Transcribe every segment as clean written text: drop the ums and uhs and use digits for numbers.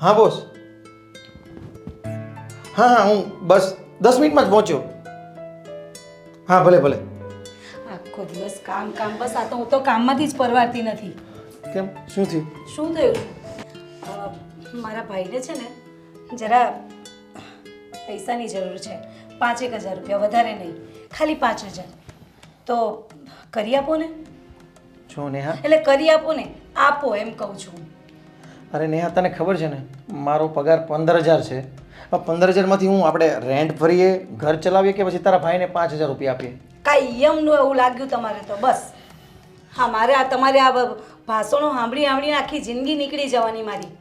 હા બોસ. હા હા, હું બસ 10 મિનિટમાં જ પહોંચ્યો. હા ભલે ભલે. આખો દિવસ કામ કામ, બસ આ તો હું તો કામમાંથી જ પરવારતી નથી. કેમ, શું થયું? શું થયું? મારા ભાઈને છે ને જરા પૈસાની જરૂર છે. 5,000 રૂપિયા, વધારે નહીં, ખાલી 5,000. તો કરી આપો ને. જો નેહા, એટલે કરી આપો ને, આપો એમ કહું છું. અરે નેહા, તને ખબર છે ને મારો પગાર 15,000 છે. 15,000માંથી હું આપણે રેન્ટ ભરીએ, ઘર ચલાવીએ કે પછી તારા ભાઈને 5,000 રૂપિયા આપીએ? કાંઈ યમનું એવું લાગ્યું તમારે તો બસ. હા, મારે આ તમારે આ ભાષણો સાંભળીને આખી જિંદગી નીકળી જવાની મારી.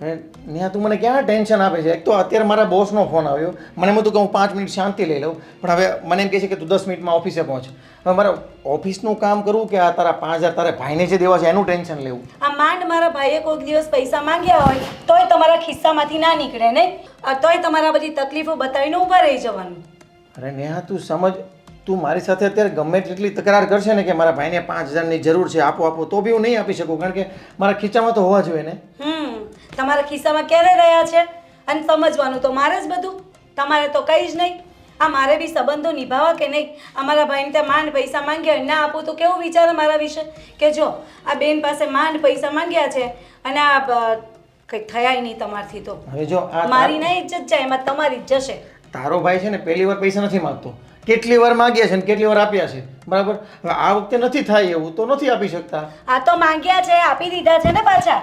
અરે નેહા, તું મને ક્યાં ટેન્શન આપે છે? એક તો અત્યારે મારા બોસનો ફોન આવ્યો, મને એમ હતું કે હું 5 મિનિટ શાંતિ લઈ લઉં, પણ હવે મને એમ કહે છે કે તું 10 મિનિટમાં ઓફિસે પહોંચ. હવે મારે ઓફિસનું કામ કરવું કે આ તારા 5,000 તારે ભાઈને જે દેવા છે એનું ટેન્શન લેવું? આ માંડ મારા ભાઈએ કોઈક દિવસ પૈસા માંગ્યા હોય તોય તમારા ખિસ્સામાંથી ના નીકળે નહીં, તોય તમારા બધી તકલીફો બતાવીને ઊભા રહી જવાનું. અરે નેહા, તું સમજ, તું મારી સાથે અત્યારે ગમે તેટલી તકરાર કરશે ને કે મારા ભાઈને 5,000ની જરૂર છે, આપો આપો, તો બી હું નહીં આપી શકું, કારણ કે મારા ખીચામાં તો હોવા જોઈએ ને. તમારા ખિસ્સામાં ક્યારે રહ્યા છે? અને સમજવાનું તો મારે જ બધું, તમારે તો કંઈ જ નહીં. આ મારે બી સંબંધો નિભાવવા કે નહીં? અમારા ભાઈને ત્યાં માંડ પૈસા માંગ્યા હોય, ના આપું તો કેવું વિચારે મારા વિશે? કે જો આ બેન પાસે માંડ પૈસા માંગ્યા છે અને આ કંઈ થયા નહીં તમારથી, તો હવે જો મારી ના ઇજ્જત જાય, એમાં તમારી જ જશે. તારો ભાઈ છે ને પહેલી વાર પૈસા નથી માંગતો, કેટલી વાર માંગ્યા છે ને કેટલી વાર આપ્યા છે, બરાબર? હવે આ વખતે નથી થાય એવું, તો નથી આપી શકતા. આ તો માંગ્યા છે, આપી દીધા છે ને પાછા.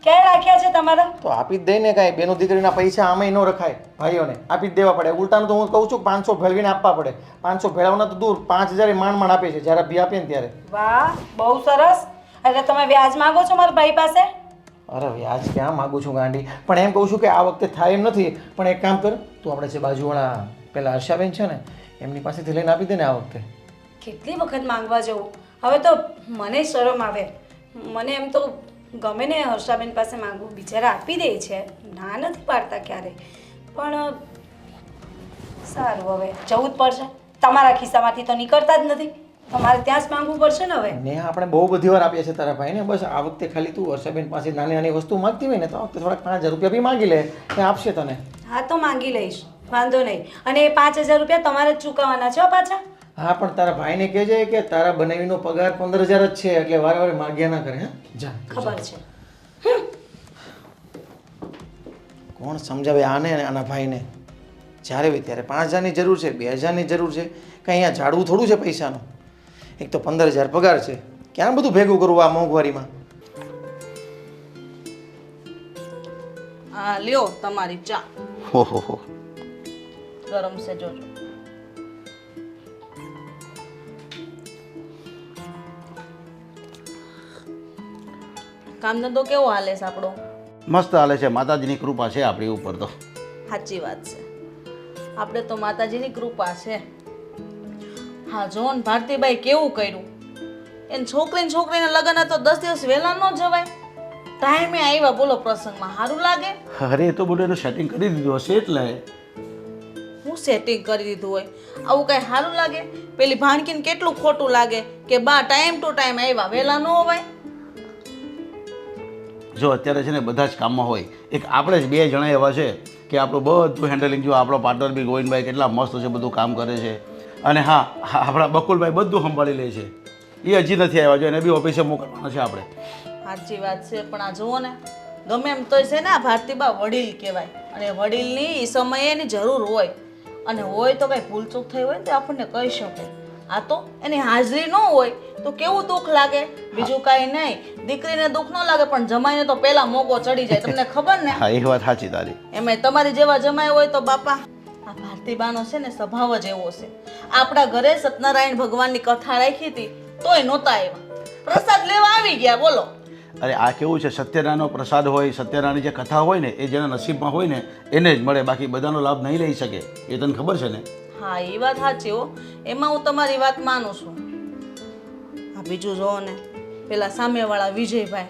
ક્યારે રાખ્યા છે તમારા? તો આપી જ દઈ ને. કાંઈ બેનો દીકરીના પૈસા આમાંય ન રખાય, ભાઈઓને આપી જ દેવા પડે. ઉલટાનું તો હું કહું છું 500 ભેળવીને આપવા પડે. 500 ભેળવવાના તો દૂર, 5,000 માંડ માંડ આપે છે જ્યારે બી આપે ને ત્યારે. વાહ, બહુ સરસ. એટલે તમે વ્યાજ માંગો છો મારા ભાઈ પાસે? અરે વ્યાજ ક્યાં માગું છું ગાંડી, પણ એમ કહું છું કે આ વખતે થાય એમ નથી. પણ એક કામ કર, તું આપણે જે બાજુવાળા પેલા હર્ષાબેન છે ને એમની પાસેથી લઈને આપી દે ને આ વખતે. કેટલી વખત માંગવા જવું? હવે તો મને શરમ આવે. મને એમ તો ગમે ને હર્ષાબેન પાસે માંગવું, બિચારા આપી દે છે, ના નથી પાડતા ક્યારેય. પણ સારું, હવે જવું જ પડશે. તમારા ખિસ્સામાંથી તો નીકળતા જ નથી, તમારે ત્યાં જ માંગવું પડશે ને હવે. ને આપણે બહુ બધી વાર આપ્યા છે તારા ભાઈને, બસ આ વખતે ખાલી તું હર્ષાબેન પાસે નાની નાની વસ્તુ માંગતી હોય ને તો આ વખતે થોડાક 5,000 રૂપિયા બી માંગી લે, એ આપશે તને. હા, તો માંગી લઈશ, વાંધો નહીં. અને એ 5,000 રૂપિયા તમારે જ ચૂકવવાના છે પાછા? હા, પણ તારા ભાઈને કહેજે કે તારા બનાવીનો પગાર 15,000 જ છે, એટલે વારે વારે માગ્યા ના કરે. હા, જા. ખબર છે. કોણ સમજાવે આને અને આના ભાઈને? જ્યારે હોય ત્યારે 5,000ની જરૂર છે, 2,000ની જરૂર છે, કંઈ અહીંયા ઝાડવું થોડું છે પૈસાનું? એક તો 15,000 પગાર છે, ક્યાં બધું ભેગું કરવું આ મોંઘવારીમાં? હા, લ્યો તમારી ચા. હો હો હો, ગરમ છે, જોજો. કામ ધંધો કેવો હાલે છે આપણો? મસ્ત હાલે છે, માતાજીની કૃપા છે આપણી ઉપર તો. સાચી વાત છે, આપણે તો માતાજીની કૃપા છે. હા, જો ને ભારતીભાઈ કેવું કર્યું. એને છોકરીના લગ્ન હતો, 10 દિવસ વહેલા ન જવાય, ટાઈમે આવ્યા, બોલો પ્રસંગમાં. સારું લાગે? અરે એ તો બધું એનું સેટિંગ કરી દીધું હશે એટલે. હું સેટિંગ કરી દીધું હોય, આવું કાંઈ સારું લાગે? પેલી ભાણકીને કેટલું ખોટું લાગે કે બા ટાઈમ ટુ ટાઈમ આવ્યા, વહેલા ન હોવાય? જો અત્યારે છે ને બધા જ કામમાં હોય, એક આપણે જ 2 જણા એવા છે કે આપણું બધું હેન્ડલિંગ. જો આપણો પાર્ટનર બી ગોવિંદભાઈ કેટલા મસ્ત છે, બધું કામ કરે છે. અને હા, આપણા બકુલભાઈ બધું સંભાળી લે છે. એ હજી નથી આવ્યા, જો એને બી ઓફિસે મોકલવાના છે આપણે. સાચી વાત છે, પણ આ જુઓ ને, ગમે એમ તોય છે ને આ ભારતીબા વડીલ કહેવાય, અને વડીલની એ સમયે એની જરૂર હોય, અને હોય તો કંઈ ભૂલચૂક થઈ હોય ને તો આપણને કહી શકે. આ તો એની હાજરી ન હોય તો કેવું દુઃખ લાગે. બીજું કાંઈ નહીં, દીકરીને દુઃખ ન લાગે પણ જમાઈને તો પહેલા મોકો ચડી જાય, તમને ખબર ને? હા, એ વાત સાચી તારી. એમાં તમારી જેવા જમાય હોય તો બાપા, આ ભારતીબાનો છે ને સ્વભાવ જ એવો છે. આપણા ઘરે સત્યનારાયણ ભગવાનની કથા રાખી હતી તોય નહોતા આવ્યા, પ્રસાદ લેવા આવી ગયા, બોલો. અરે આ કેવું છે, સત્યનારાયણનો પ્રસાદ હોય, સત્યનારાયણની જે કથા હોય ને એ જેના નસીબમાં હોય ને એને જ મળે, બાકી બધાનો લાભ નહીં લઈ શકે. એ તને ખબર છે ને? હા, એ વાત સાચી હો, એમાં હું તમારી વાત માનું છું. આ બીજું જોવો ને, પેલા સામેવાળા વિજયભાઈ,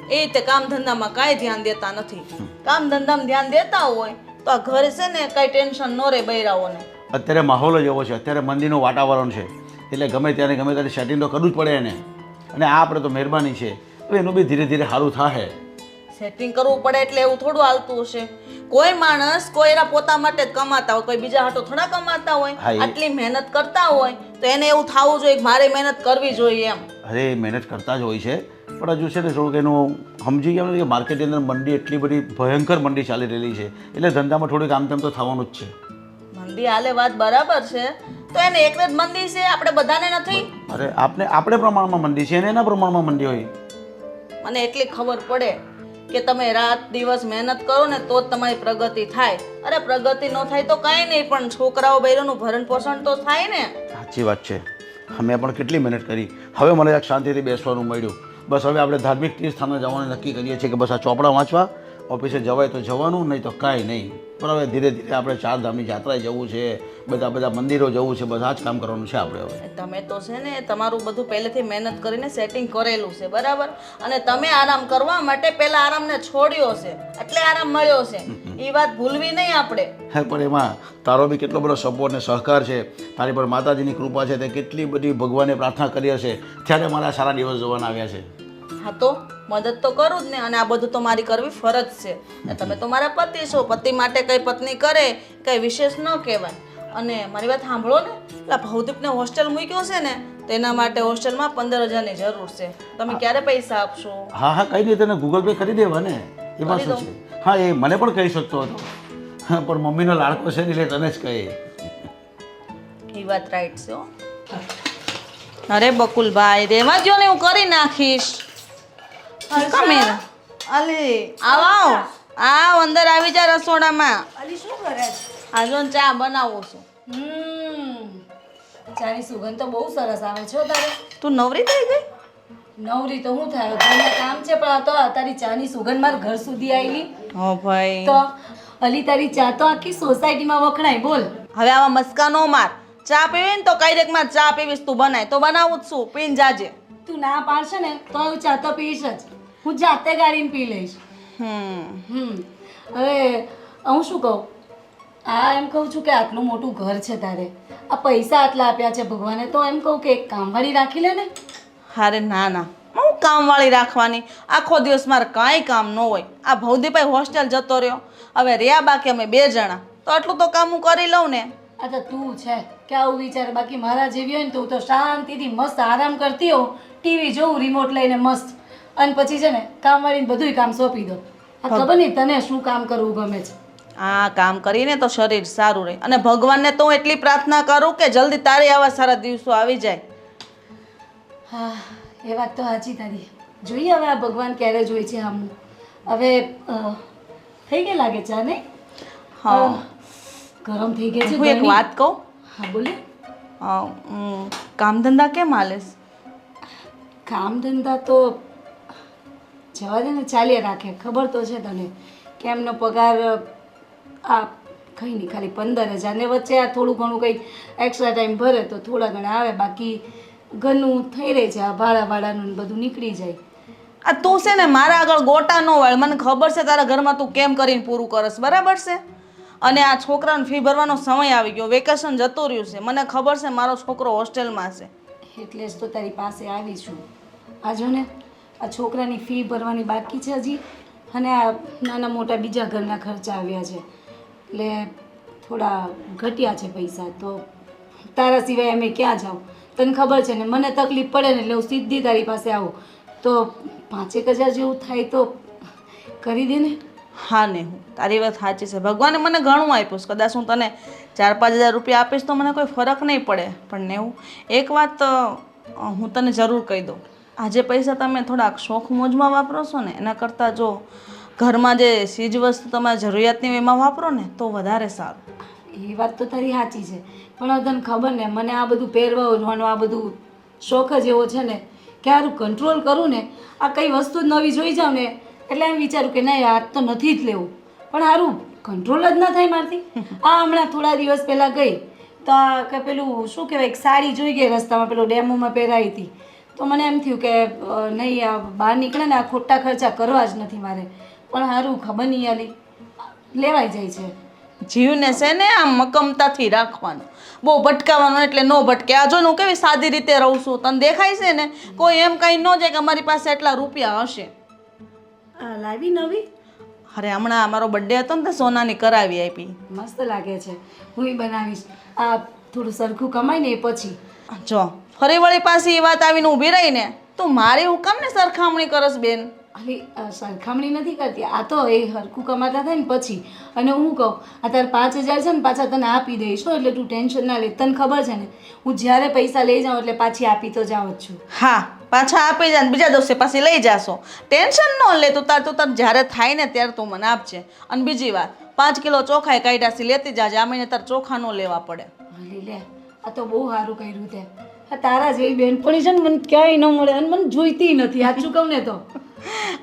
એ રીતે કામ ધંધામાં કાંઈ ધ્યાન દેતા નથી. કામ ધંધામાં ધ્યાન દેતા હોય તો આ ઘરે છે ને કાંઈ ટેન્શન ન રહે બૈરાઓને. અત્યારે માહોલ જ એવો છે, અત્યારે મંદિરનું વાતાવરણ છે, એટલે ગમે ત્યારે સેટિંગ તો કરવું જ પડે એને. અને આ આપણે તો મહેરબાની છે, તો એનું બી ધીરે ધીરે સારું થાય. સેટિંગ કરવું પડે એટલે એવું થોડું હાલતું હશે. કોઈ માણસ કોઈ એના પોતા માટે જ કમાતા હોય, કોઈ બીજા હાટો થોડા કમાતા હોય. હા, આટલી મહેનત કરતા હોય તો એને એવું થવું જોઈએ કે મારે મહેનત કરવી જોઈએ એમ. અરે મહેનત કરતા જ હોય છે, પણ હજુ છે ને થોડુંક એનું સમજી ગયા કે માર્કેટની અંદર મંડી એટલી બધી ભયંકર મંડી ચાલી રહેલી છે, એટલે ધંધામાં થોડીક આમ તેમ તો થવાનું જ છે. મંદી હાલે વાત બરાબર છે, તો એને એકને જ મંદી છે, આપણે બધાને નથી. અરે આપણે પ્રમાણમાં મંડી છે અને એના પ્રમાણમાં મંડી હોય. મને એટલી ખબર પડે કે તમે રાત દિવસ મહેનત કરો ને તો જ તમારી પ્રગતિ થાય. અરે પ્રગતિ ન થાય તો કાંઈ નહીં, પણ છોકરાઓ બૈરોનું ભરણ પોષણ તો થાય ને. સાચી વાત છે, અમે પણ કેટલી મહેનત કરી. હવે મને એક શાંતિથી બેસવાનું મળ્યું. બસ હવે આપણે ધાર્મિક તીર્થસ્થાને જવાનું નક્કી કરીએ છીએ કે બસ આ ચોપડા વાંચવા, ઓફિસે જવાય તો જવાનું, નહીં તો કાંઈ નહીં. પણ હવે ધીરે ધીરે આપણે ચારધામની યાત્રાએ જવું છે, બધા મંદિરો જવું છે, બધા જ કામ કરવાનું છે આપણે હવે. તમે તો છે ને તમારું બધું પહેલેથી મહેનત કરીને સેટિંગ કરેલું છે બરાબર, અને તમે આરામ કરવા માટે પહેલા આરામને છોડ્યો છે એટલે આરામ મળ્યો છે. એ વાત ભૂલવી નહીં આપણે. હે પણ એમાં તારો બી કેટલો બધો સપોર્ટ ને સહકાર છે, તારી પર માતાજીની કૃપા છે, તે કેટલી બધી ભગવાને પ્રાર્થના કરી હશે ત્યારે મારા સારા દિવસ જોવાના આવ્યા છે. હા તો મદદ તો કરું જ ને, અને આ બધું તો મારી કરવી ફરજ છે. ને તમે તો મારા પતિ છો, પતિ માટે કઈ પત્ની કરે કઈ વિશેષ ન કહેવાય. અને મારી વાત સાંભળો ને, પેલા ભવદીપને હોસ્ટેલ મૂક્યો છે ને, તેના માટે હોસ્ટેલમાં 15,000ની જરૂર છે. તમે ક્યારે પૈસા આપશો? હા કંઈ નહીં, તને ગૂગલ પે કરી દેવા ને, એમાં શું છે. હા એ મને પણ કહી શકતો હતો, હા પણ મમ્મીનો લાડકો છે ને એટલે તને જ કહે. એ વાત રાઈટ છે હો. અરે બકુલભાઈ રેવા દ્યો ને, હું કરી નાખીશ. કમેરા અલી આવ આવ અંદર આવી જા રસોડામાં. અલી શું કરે છે? આ જો ને ચા બનાવું છું. ચાની સુગંધ તો બહુ સરસ આવે છે હો તારે. તું નવરી થઈ ગઈ? નવરી તો હું થાય, ઘરના કામ છે, પણ આ તો તારી ચાની સુગંધ મારા ઘર સુધી આવી. હો ભાઈ, તો અલી તારી ચા તો આખી સોસાયટીમાં વખણાય. બોલ હવે આવા મસ્કા નો માર. ચા પીવી ને તો કઈ માં ચા પીવીશ, તું બનાય તો બનાવું જ છું, પીને જાજે. તું ના પાડશે ને તો હું ચા તો પીશ જ, હું જાતે ગાડીને પી લઈશ. હવે હું શું કહું, આ એમ કહું છું કે આટલું મોટું ઘર છે તારે, આ પૈસા આટલા આપ્યા છે ભગવાને, તો એમ કહું કે એક કામવાળી રાખી લે ને. અરે ના ના, હું કામવાળી રાખવાની? આખો દિવસ મારે કાંઈ કામ ન હોય. આ ભવદીભાઈ હોસ્ટેલ જતો રહ્યો, હવે રહ્યા બાકી અમે 2 જણા, તો આટલું તો કામ હું કરી લઉં ને. આ તો તું છે કે આવું વિચાર, બાકી મારા જેવી હોય ને તો હું તો શાંતિથી મસ્ત આરામ કરતી હોઉં, ટીવી જોઉં રિમોટ લઈને મસ્ત, અને પછી છે ને કામવાળીને બધુંય કામ સોંપી દો. આ ખબર નહીં તને શું કામ કરવું ગમે છે. આ કામ કરીને તો શરીર સારું રહે, અને ભગવાનને તો હું એટલી પ્રાર્થના કરું કે જલ્દી તારે આવા સારા દિવસો આવી જાય. હા એ વાત તો સાચી તારી. જોઈએ હવે આ ભગવાન ક્યારે જોઈ છે આમનું. હવે થઈ ગઈ લાગે ચા ને? હા ગરમ થઈ ગઈ છે. હું એક વાત કહું? હા બોલે. કામ ધંધા કેમ હાલે? કામ ધંધા તો જવા દે ને, ચાલ્યા રાખે. ખબર તો છે તને કે એમનો પગાર આ કંઈ નહીં, ખાલી 15,000 ને વચ્ચે આ થોડું ઘણું કંઈક એક્સ્ટ્રા ટાઈમ ભરે તો થોડા ઘણા આવે, બાકી ઘરનું થઈ રહે છે, આ ભાડાનું બધું નીકળી જાય. આ તું છે ને મારા આગળ ગોટા ન વાળ, મને ખબર છે તારા ઘરમાં તું કેમ કરીને પૂરું કરસ, બરાબર છે. અને આ છોકરાને ફી ભરવાનો સમય આવી ગયો, વેકેશન જતું રહ્યું છે, મને ખબર છે મારો છોકરો હોસ્ટેલમાં છે, એટલે જ તો તારી પાસે આવી છું. આ જો ને આ છોકરાની ફી ભરવાની બાકી છે હજી, અને આ નાના મોટા બીજા ઘરના ખર્ચા આવ્યા છે, એટલે થોડા ઘટ્યા છે પૈસા. તો તારા સિવાય અમે ક્યાં જાઉં, તને ખબર છે ને, મને તકલીફ પડે ને એટલે હું સીધી તારી પાસે આવું. તો 5,000 જેવું થાય તો કરી દે ને. હા ને, હું તારી વાત સાચી છે, ભગવાને મને ઘણું આપ્યું છે, કદાચ હું તને 4-5 હજાર રૂપિયા આપીશ તો મને કોઈ ફરક નહીં પડે, પણ નેવું એક વાત હું તને જરૂર કહી દઉં, આજે પૈસા તમે થોડાક શોખ મોજમાં વાપરો છો ને એના કરતાં જો ઘરમાં જે ચીજ વસ્તુ તમારી જરૂરિયાતની એમાં વાપરો ને તો વધારે સારું. એ વાત તો તારી સાચી છે, પણ તને ખબર ને મને આ બધું પહેરવા ઉજવાનું આ બધું શોખ જ એવો છે ને કે સારું કંટ્રોલ કરું ને, આ કઈ વસ્તુ નવી જોઈ જાઉં ને એટલે એમ વિચારું કે નહીં આ તો નથી જ લેવું, પણ સારું કંટ્રોલ જ ના થાય મારથી. આ હમણાં થોડા દિવસ પહેલાં ગઈ તો આ કે પેલું શું કહેવાય, એક સાડી જોઈ ગઈ રસ્તામાં, પેલું ડેમોમાં પહેરાવી હતી, તો મને એમ થયું કે નહીં આ બહાર નીકળે ને આ ખોટા ખર્ચા કરવા જ નથી મારે, પણ સારું ખબર નહીં આલી લેવાઈ જાય છે. જીવને છે ને આમ મક્કમતાથી રાખવાનું, બહુ ભટકાવાનું એટલે ન ભટકે. આ જો હું કેવી સાદી રીતે રહું છું, તને દેખાય છે ને, કોઈ એમ કંઈ ન જાય કે અમારી પાસે એટલા રૂપિયા હશે. લાવી નવી અરે હમણાં અમારો બર્થડે હતો ને તો સોનાની કરાવી આપી. મસ્ત લાગે છે. હું ય બનાવીશ. આ થોડું સરખું કમાય ને એ પછી. જો ફરી વળી પાછી એ વાત આવીને ઊભી રહી ને તું મારી હું કામ ને સરખામણી કરસ બેન. અલી સરખામણી નથી કરતી. આ તો એ હરખું કમાતા થાય ને પછી. અને હું કહું આ તાર 5000 છે ને પાછા તને આપી દઈશ હો, એટલે તું ટેન્શન ના લે. તને ખબર છે ને હું જ્યારે પૈસા લઈ જાઉં એટલે પાછી આપી તો જાઉં જ છું. હા પાછા આપી જાય ને બીજા દિવસે પાછી લઈ જાશો. ટેન્શન ન લે તું તાર જ્યારે થાય ને ત્યારે તું મને આપજે. અને બીજી વાત 5 કિલો ચોખાઈ કાઢ્યાસી લેતી જાજે. આ મહિને તાર ચોખા ન લેવા પડે. અલી લે આ તો બહુ સારું કર્યું તે. આ તારા જેવી બેનપણી છે ને મને ક્યાંય ન મળે અને મને જોઈતી નથી. સાચું કહું ને તો.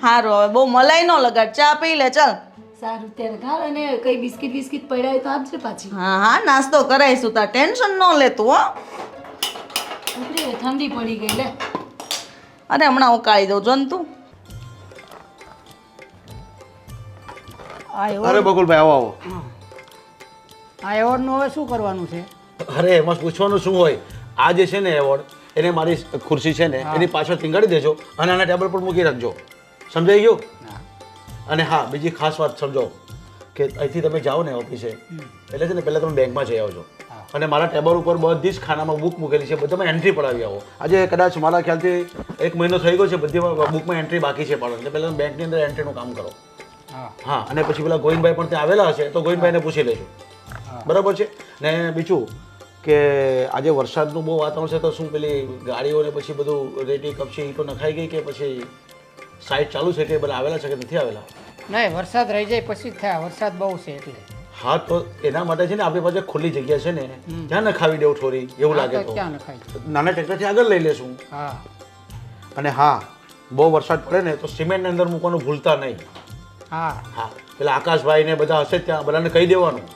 સારું હવે બહુ મલાઈ ન લગાડ, ચા પી લે ચાલ. સારું ત્યારે ઘર અને કઈ બિસ્કિટ બિસ્કિટ પડ્યા હોય તો આપજે પાછી. હા હા નાસ્તો કરાવીશું તાર ટેન્શન ન લેતું હો. ઉપરી ઠંડી પડી ગઈ લે. અરે હમણાં ઉકાળી દઉં જો ને તું. અરે બકુલભાઈ આવો આવો. આ એવોર્ડનું હવે શું કરવાનું છે? અરે એમાં પૂછવાનું શું હોય, આ જે છે ને એવોર્ડ એને મારી ખુરશી છે ને એની પાછળ ટીંગાડી દેજો અને આના ટેબલ પર મૂકી રાખજો. સમજાઈ ગયું? અને હા બીજી ખાસ વાત સમજો કે અહીંથી તમે જાઓ ને ઓફિસે એટલે છે ને પહેલાં તમે બેંકમાં જઈ આવજો અને મારા ટેબલ ઉપર બધી જ ખાનામાં બુક મૂકેલી છે બધામાં એન્ટ્રી પડાવી આવો. આજે કદાચ મારા ખ્યાલથી 1 મહિનો થઈ ગયો છે, બધી બુકમાં એન્ટ્રી બાકી છે પણ એટલે પહેલાં તમે બેંકની અંદર એન્ટ્રીનું કામ કરો. હા અને પછી પેલા ગોવિંદભાઈ પણ ત્યાં આવેલા હશે તો ગોવિંદભાઈને પૂછી લેજો. બરાબર છે ને? બીજું કે આજે વરસાદનું બહુ વાતાવરણ છે તો શું પેલી ગાડીઓને પછી બધું રેતી કપચી તો નખાઈ ગઈ કે પછી સાઈડ ચાલુ છે કે બધા આવેલા છે કે નથી આવેલા? નહીં, વરસાદ રહી જાય પછી જ થાય. વરસાદ બહુ છે એટલે. હા તો એના માટે છે ને આપણી પાસે ખુલ્લી જગ્યા છે ને ત્યાં નખાવી દેવું થોડી એવું લાગે તો ક્યાં નખાય? નાના ટ્રેક્ટરથી આગળ લઈ લેશું. હા અને હા બહુ વરસાદ પડે ને તો સિમેન્ટની અંદર મૂકવાનું ભૂલતા નહીં. હા હા પેલા આકાશભાઈ ને બધા હશે ત્યાં બધાને કહી દેવાનું,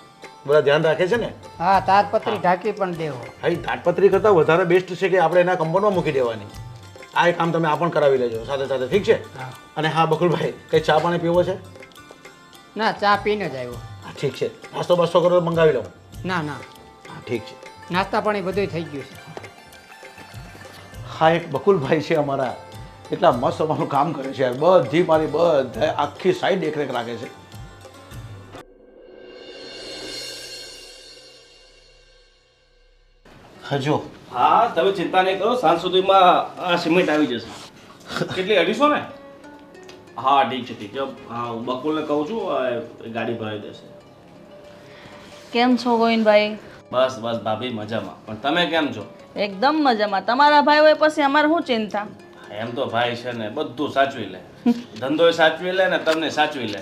બધા ધ્યાન રાખે છે ને. હા તાજપત્રી ઢાંકી પણ દેવો. હા એ તાટપત્રી કરતાં વધારે બેસ્ટ છે કે આપણે એના કમ્પાઉન્ડમાં મૂકી દેવાની. આ એક કામ તમે આ પણ કરાવી લેજો સાથે સાથે, ઠીક છે? અને હા બકુલભાઈ કંઈ ચા પાણી પીવો છે? ના, ચા પીને જ આવ્યો. હા ઠીક છે. નાસ્તો બાસ્તો કરો તો મંગાવી લઉં. ના ના, હા ઠીક છે. નાસ્તા પાણી બધું થઈ ગયું છે. હા એક બકુલભાઈ છે અમારા, એટલા મસ્ત અમારું કામ કરે છે યાર. બધી મારી બધા આખી સાઈડ દેખરેખ રાખે છે. હજો હા તમે ચિંતા નહીં કરો, સાંજ સુધીમાં આ સિમેન્ટ આવી જશે. કેટલી 250 ને? હા ઠીક છે ઠીક છે. હા હું બકુલને કહું છું ગાડી ભરાઈ દેશે. કેમ છો ગોવિંદભાઈ? બસ બસ ભાભી મજામાં. પણ તમે કેમ છો? એકદમ મજામાં. તમારા ભાઈ હોય પછી અમારે શું ચિંતા? એમ તો ભાઈ છે ને બધું સાચવી લે, ધંધોય સાચવી લે ને તમને સાચવી લે.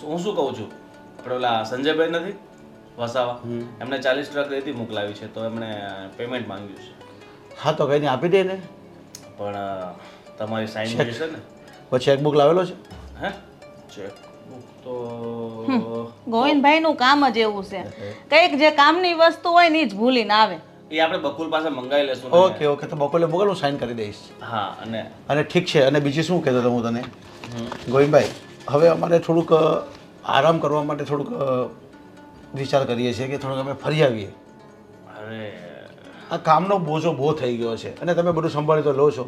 હું શું કહું છું, આપણે ઓલા સંજયભાઈ નથી વસાવા, એમને 40 ટ્રક રેતી મોકલાવી છે તો એમણે પેમેન્ટ માંગ્યું છે. હા તો કંઈ નહીં આપી દે ને. પણ તમારી સાઈન જોઈશે ને. પછી ચેકબુક લાવેલો છે? હે ચેકબુક તો ગોવિંદભાઈનું કામ જ એવું છે, કંઈક જે કામની વસ્તુ હોય ને એ જ ભૂલીને આવે. એ આપણે બકુલ પાસે મંગાવી લેશું ને. ઓકે ઓકે તો બપોરે મોકલ, હું સાઈન કરી દઈશ. હા અને ઠીક છે. અને બીજું શું કહેતો હતો હું તને ગોવિંદભાઈ, હવે અમારે થોડુંક આરામ કરવા માટે થોડુંક વિચાર કરીએ છીએ કે થોડુંક અમે ફરી આવીએ. અરે આ કામનો બોજો બહુ થઈ ગયો છે અને તમે બધું સંભાળી તો લો છો.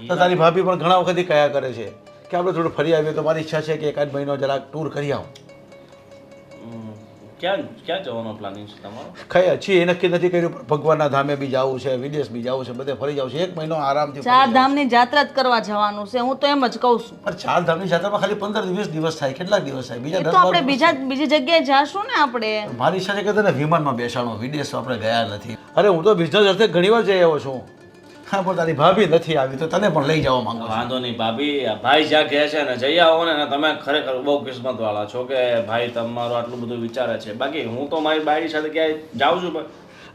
તો તારી ભાભી પણ ઘણા વખતથી કયા કરે છે કે આપણે થોડું ફરી આવીએ. તો મારી ઈચ્છા છે કે 1 મહિનો જરાક ટૂર કરી આવું. ક્યાં ક્યાં જવાનો પ્લાનિંગ છે તમારો? કઈ હજી એ નક્કી નથી કર્યું પણ ભગવાનના ધામે બી જવું છે, વિદેશ બી જવું છે, બધે ફરી જવું છે. 1 મહિનો આરામથી ફરી 4 જવું છે. ધામની જાત્રા જ કરવા જવાનું છે. હું તો એમ જ કહું છું. પણ 4 ધામની જાત્રામાં ખાલી 15-20 દિવસ થાય. કેટલાક દિવસ થાય? બીજા એ તો 10 આપણે બીજી જગ્યાએ જાશું ને આપણે. મારી ઈચ્છા છે કે તને વિમાનમાં બેસાડો. વિદેશ આપણે ગયા નથી. અરે હું તો બિઝનેસ અર્થે ઘણીવાર જઈ આવ્યો છું. હા પણ તારી ભાભી નથી આવી તો તને પણ લઈ જવા માંગુ છું. વાંધો નહીં ભાભી, આ ભાઈ જ્યાં કહે છે ને જઈ આવો ને. તમે ખરેખર બહુ કિસ્મત વાળા છો કે ભાઈ તમારું આટલું બધું વિચારે છે. બાકી હું તો મારી બાયડી સાથે ક્યાંય જાઉં છું ભાઈ.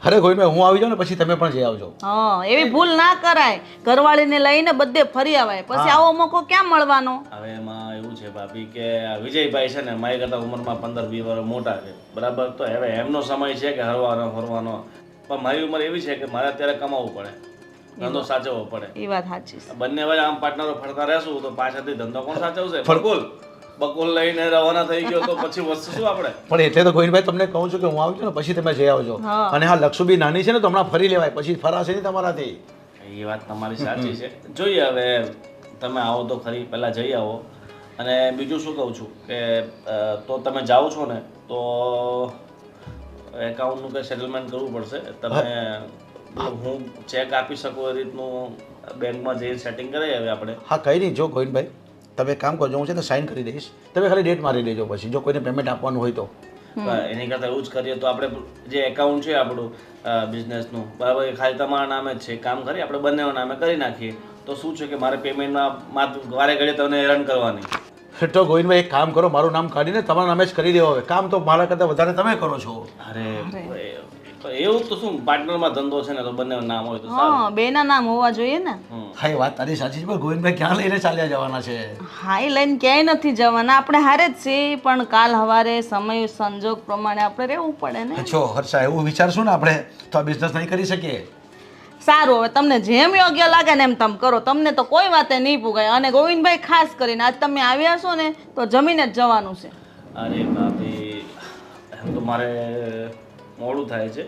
અરે કોઈ હું આવી જાઉં ને પછી તમે પણ જઈ આવજો. હા એવી ભૂલ ના કરાય. ઘરવાળીને લઈને બધે ફરી આવાય, પછી આવો મોકો ક્યાં મળવાનો? હવે એમાં એવું છે ભાભી કે આ વિજયભાઈ છે ને મારી કરતાં ઉંમરમાં 15-20 વર્ષ મોટા છે બરાબર. તો હવે એમનો સમય છે કે હરવાનો ફરવાનો, પણ મારી ઉંમર એવી છે કે મારે અત્યારે કમાવવું પડે, ધંધો સાચવવો પડે. એ વાત સાચી છે. બંને વચ્ચે આમ પાર્ટનરો ફરતા રહેશું તો પાછળથી ધંધો કોણ સાચવશે? બકુલ લઈને રવાના થઈ ગયો તો પછી વસ્તુ શું આપણે? પણ એટલે તો ગોવિંદભાઈ તમને કહું છું કે હું આવી જાઉં ને પછી તમે જઈ આવજો. અને હા લક્ષુબી નાની છે ને તો હમણાં ફરી લેવાય, પછી ફરાશે નહીં તમારાથી. એ વાત તમારી સાચી છે. જોઈએ હવે તમે આવો તો ખરી, પહેલાં જઈ આવો. અને બીજું શું કહું છું કે તો તમે જાઓ છો ને તો એકાઉન્ટનું કંઈ સેટલમેન્ટ કરવું પડશે. તમે હું ચેક આપી શકું એ રીતનું બેંકમાં જઈને સેટિંગ કરાવી હવે આપણે. હા કંઈ નહીં, જો ગોવિંદભાઈ તમે એક કામ કરજો, હું છે ને સાઇન કરી દઈશ, તમે ખાલી ડેટ મારી લેજો પછી જો કોઈને પેમેન્ટ આપવાનું હોય તો. એની કરતાં એવું જ કરીએ તો આપણે જે એકાઉન્ટ છે આપણું બિઝનેસનું, બરાબર, એ ખાલી તમારા નામે જ છે. કામ કરી આપણે બંનેના નામે કરી નાખીએ તો શું છે કે મારે પેમેન્ટમાં વારે ઘડીએ તમને હેરાન કરવાની. તો ગોવિંદભાઈ એક કામ કરો, મારું નામ કાઢીને તમારા નામે જ કરી દેવો. હવે કામ તો મારા કરતાં વધારે તમે કરો છો. અરે તો એવું તો શું, પાર્ટનરમાં ધંધો છે ને તો બંને નામ હોય તો સારું. હા, બેના નામ હોવા જોઈએ ને. હા એ વાત તારી સાચી છે, પણ ગોવિંદભાઈ ક્યાં લઈને ચાલ્યા જવાના છે? હા, એ લઈને ક્યાંય નથી જવાના, આપણે હારે જ છીએ, પણ કાલ સવારે સમય સંજોગ પ્રમાણે આપણે રહેવું પડે ને. જો હર્ષા એવું વિચારશું ને આપણે તો આ બિઝનેસ નહીં કરી શકીએ. સારું, હવે તમને જેમ યોગ્ય લાગે ને એમ તમે કરો, તમને તો કોઈ વાતે નહીં પૂગાય. અને ગોવિંદભાઈ ખાસ કરીને આજ તમે આવ્યા છો ને તો જમીને જ જવાનું છે. અરે ભાભી, એમ તો મારે મોડું થાય છે,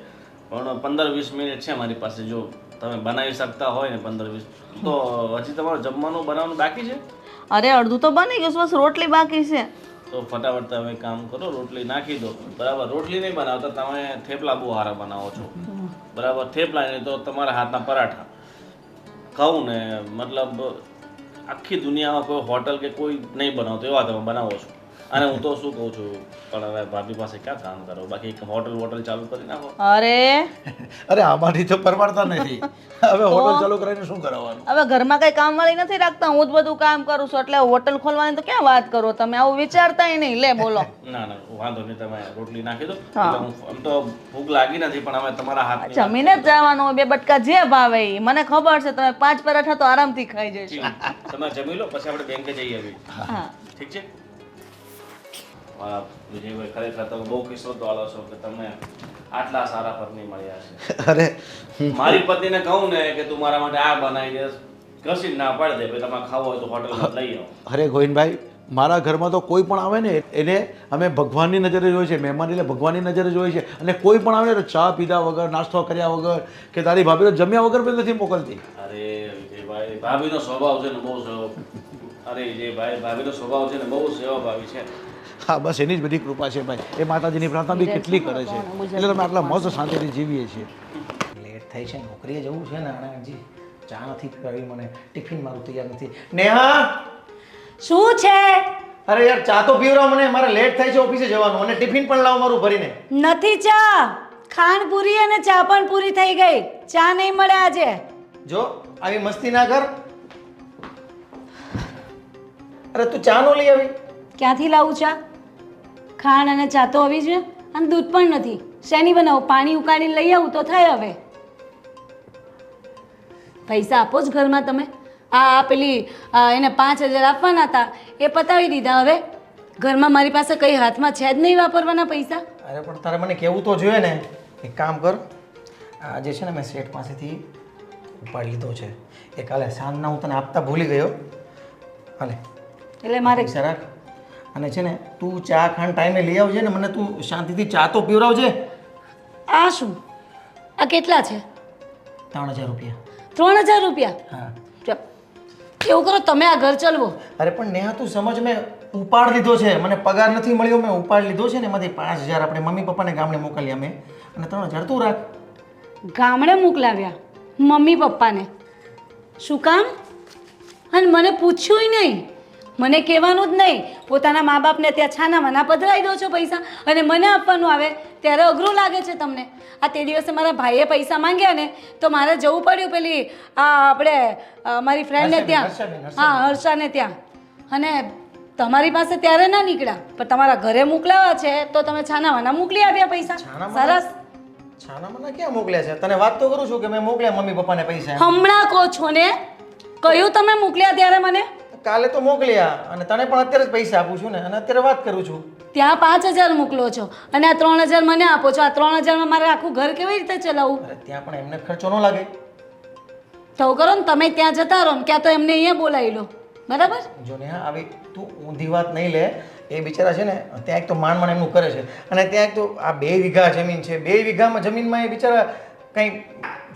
પણ 15-20 મિનિટ છે મારી પાસે. જો તમે બનાવી શકતા હોય ને 15-20, તો હજી તમારું જમવાનું બનાવવાનું બાકી છે? અરે અડધું તો બની ગયું છે, બસ રોટલી બાકી છે. તો ફટાફટ તમે કામ કરો, રોટલી નાખી દો. બરાબર, રોટલી નહીં બનાવતા, તમે થેપલા બહુ સારા બનાવો છો. બરાબર, થેપલા નહીં તો તમારા હાથના પરાઠા. કહું ને મતલબ આખી દુનિયામાં કોઈ હોટલ કે કોઈ નહીં બનાવતો એવા તમે બનાવો છો. અને હું તો શું કહું છું, પણ હવે ભાભી પાસે ક્યાં કામ કરો, બાકી હોટલ ચાલુ કરી નાખો. અરે આમાંથી તો પરમાડતા નથી, હવે હોટલ ચાલુ કરીને શું કરાવવાનું? હવે ઘરમાં કઈ કામવાળી નથી રાખતા, હું જ બધું કામ કરું છું, એટલે હોટલ ખોલવાની તો ક્યાં વાત કરો તમે, આવું વિચારતાય નહીં. લે બોલો. ના ના વાંધો નહીં, તમે રોટલી નાખી દો. આમ તો ભૂખ લાગી નથી, પણ હવે તમારા હાથ જમીને જ જવાનું હોય, 2 બટકા જે ભાવે ઈ. મને ખબર છે તમે 5 પરાઠા તો આરામથી ખાઈ જશો. તમે જમી લો, પછી આપણે બેંકે જઈ આવીએ. હા, ઠીક છે. વિજયભાઈ, ખરેખર તમે બહુ કિસ્મત વાળો છો કે તમને આટલા સારા પત્ની મળ્યા છે. અરે મારી પત્નીને કહું ને કે તું મારા માટે આ બનાવી દે, ઘસી ના પાડી દે, ભાઈ તમારે ખાવું હોય તો હોટલમાં લઈ આવો. અરે ગોવિંદભાઈ, મારા ઘરમાં તો કોઈ પણ આવે ને એને અમે ભગવાનની નજરે જોઈએ છે, મહેમાન એટલે ભગવાનની નજરે જોઈએ છે. અને કોઈ પણ આવે ને તો ચા પીધા વગર, નાસ્તો કર્યા વગર કે તારી ભાભી તો જમ્યા વગર પણ નથી મોકલતી. અરે વિજયભાઈ, ભાભીનો સ્વભાવ છે ને બહુ અરે વિજયભાઈ, ભાભીનો સ્વભાવ છે ને બહુ સેવાભાવી છે. હા બસ એની જ બધી કૃપા છે ભાઈ. એ માતાજીની પ્રાર્થના બી કેટલી કરે છે, એટલે તમે આટલા મસ્ત શાંતિથી જીવીએ છીએ. લેટ થાય છે, નોકરીએ જવું છે ને, અને હજી ચા નથી પીવાવી, મને ટિફિન મારું તૈયાર નથી. નેહા, શું છે? અરે યાર ચા તો પીવરાવ મને, મારે લેટ થાય છે ઓફિસે જવાનું, અને ટિફિન પણ લાવ મારું ભરીને. નથી ચા, ખાંડ પૂરી અને ચા પણ પૂરી થઈ ગઈ, ચા નહીં મળે આજે. જો આવી મસ્તી ના કર. અરે તું ચા નો લઈ આવી? ક્યાંથી લાવું ચા? ખાંડ અને ચા તો આવી છે, અને દૂધ પણ નથી. શેની બનાવું? પાણી ઉકાળીને લઈ આવું તો થાય. હવે પૈસા આપો જ ઘરમાં તમે. પેલી એને 5000 આપવાના હતા, એ પતાવી દીધા. હવે ઘરમાં મારી પાસે કઈ હાથમાં છે જ નહીં વાપરવાના પૈસા. અરે પણ તારે મને કહેવું તો જોઈએ ને. એક કામ કર, આજે છે ને મેં શેઠ પાસેથી ઉપાડી લીધો છે, એ કાલે સાંજના હું તને આપતા ભૂલી ગયો. હાલે એટલે મારે પૈસા રાખ, અને છે ને તું ચા ખાંડ ટાઈમે લઈ આવજે ને, મને તું શાંતિથી ચા તો પીવડાવજે. આ શું? આ કેટલા છે? 3000 રૂપિયા. 3000 રૂપિયા? હા. એવું કરો તમે, આ ઘર ચલવો. અરે પણ નેહા તું સમજ, મેં ઉપાડ લીધો છે, મને પગાર નથી મળ્યો, મેં ઉપાડ લીધો છે ને, એમાંથી 5000 આપણે મમ્મી પપ્પાને ગામડે મોકલ્યા મેં, અને 3000 તું રાખ. ગામડે મોકલાવ્યા મમ્મી પપ્પાને? શું કામ? અને મને પૂછ્યું નહીં, મને કહેવાનું જ નહીં. પોતાના મા બાપને ત્યાં છાના માના પધરાવી દો છો પૈસા, અને મને આપવાનું આવે ત્યારે અઘરું લાગે છે તમને. આ તે દિવસે મારા ભાઈએ પૈસા માંગ્યા ને તો મારે જવું પડ્યું પેલી આપણે મારી ફ્રેન્ડને ત્યાં, હા હર્ષાને ત્યાં, અને તમારી પાસે ત્યારે ના નીકળ્યા, પણ તમારા ઘરે મોકલાવા છે તો તમે છાના માના મોકલી આવ્યા પૈસા. સરસ. છાના માના ક્યાં મોકલ્યા છે? તને વાત તો કરું છું કે મેં મોકલ્યા મમ્મી પપ્પાને પૈસા. હમણાં કહો છો ને, કયું તમે મોકલ્યા ત્યારે મને? કાલે તો મોકલ્યા, અને તને પણ અત્યારે જ પૈસા આપું છું ને, અને અત્યારે વાત કરું છું. ત્યાં 5000 મોકલો છો અને આ 3000 મને આપો છો. આ 3000 માં મારે આખું ઘર કેવી રીતે ચલાવવું? અરે ત્યાં પણ એમને ખર્ચો ન લાગે. તો કરો ને, તમે ત્યાં જતા રહો ને, ક્યાં તો એમને અહીંયા બોલાવી લો. બરાબર? જો ને આવી તું ઊંધી વાત નહીં લે. એ બિચારા છે ને ત્યાં એક તો માંડ એમનું કરે છે, અને ત્યાં એક તો આ 2 વીઘા જમીન છે, 2 વીઘામાં જમીનમાં એ બિચારા કંઈ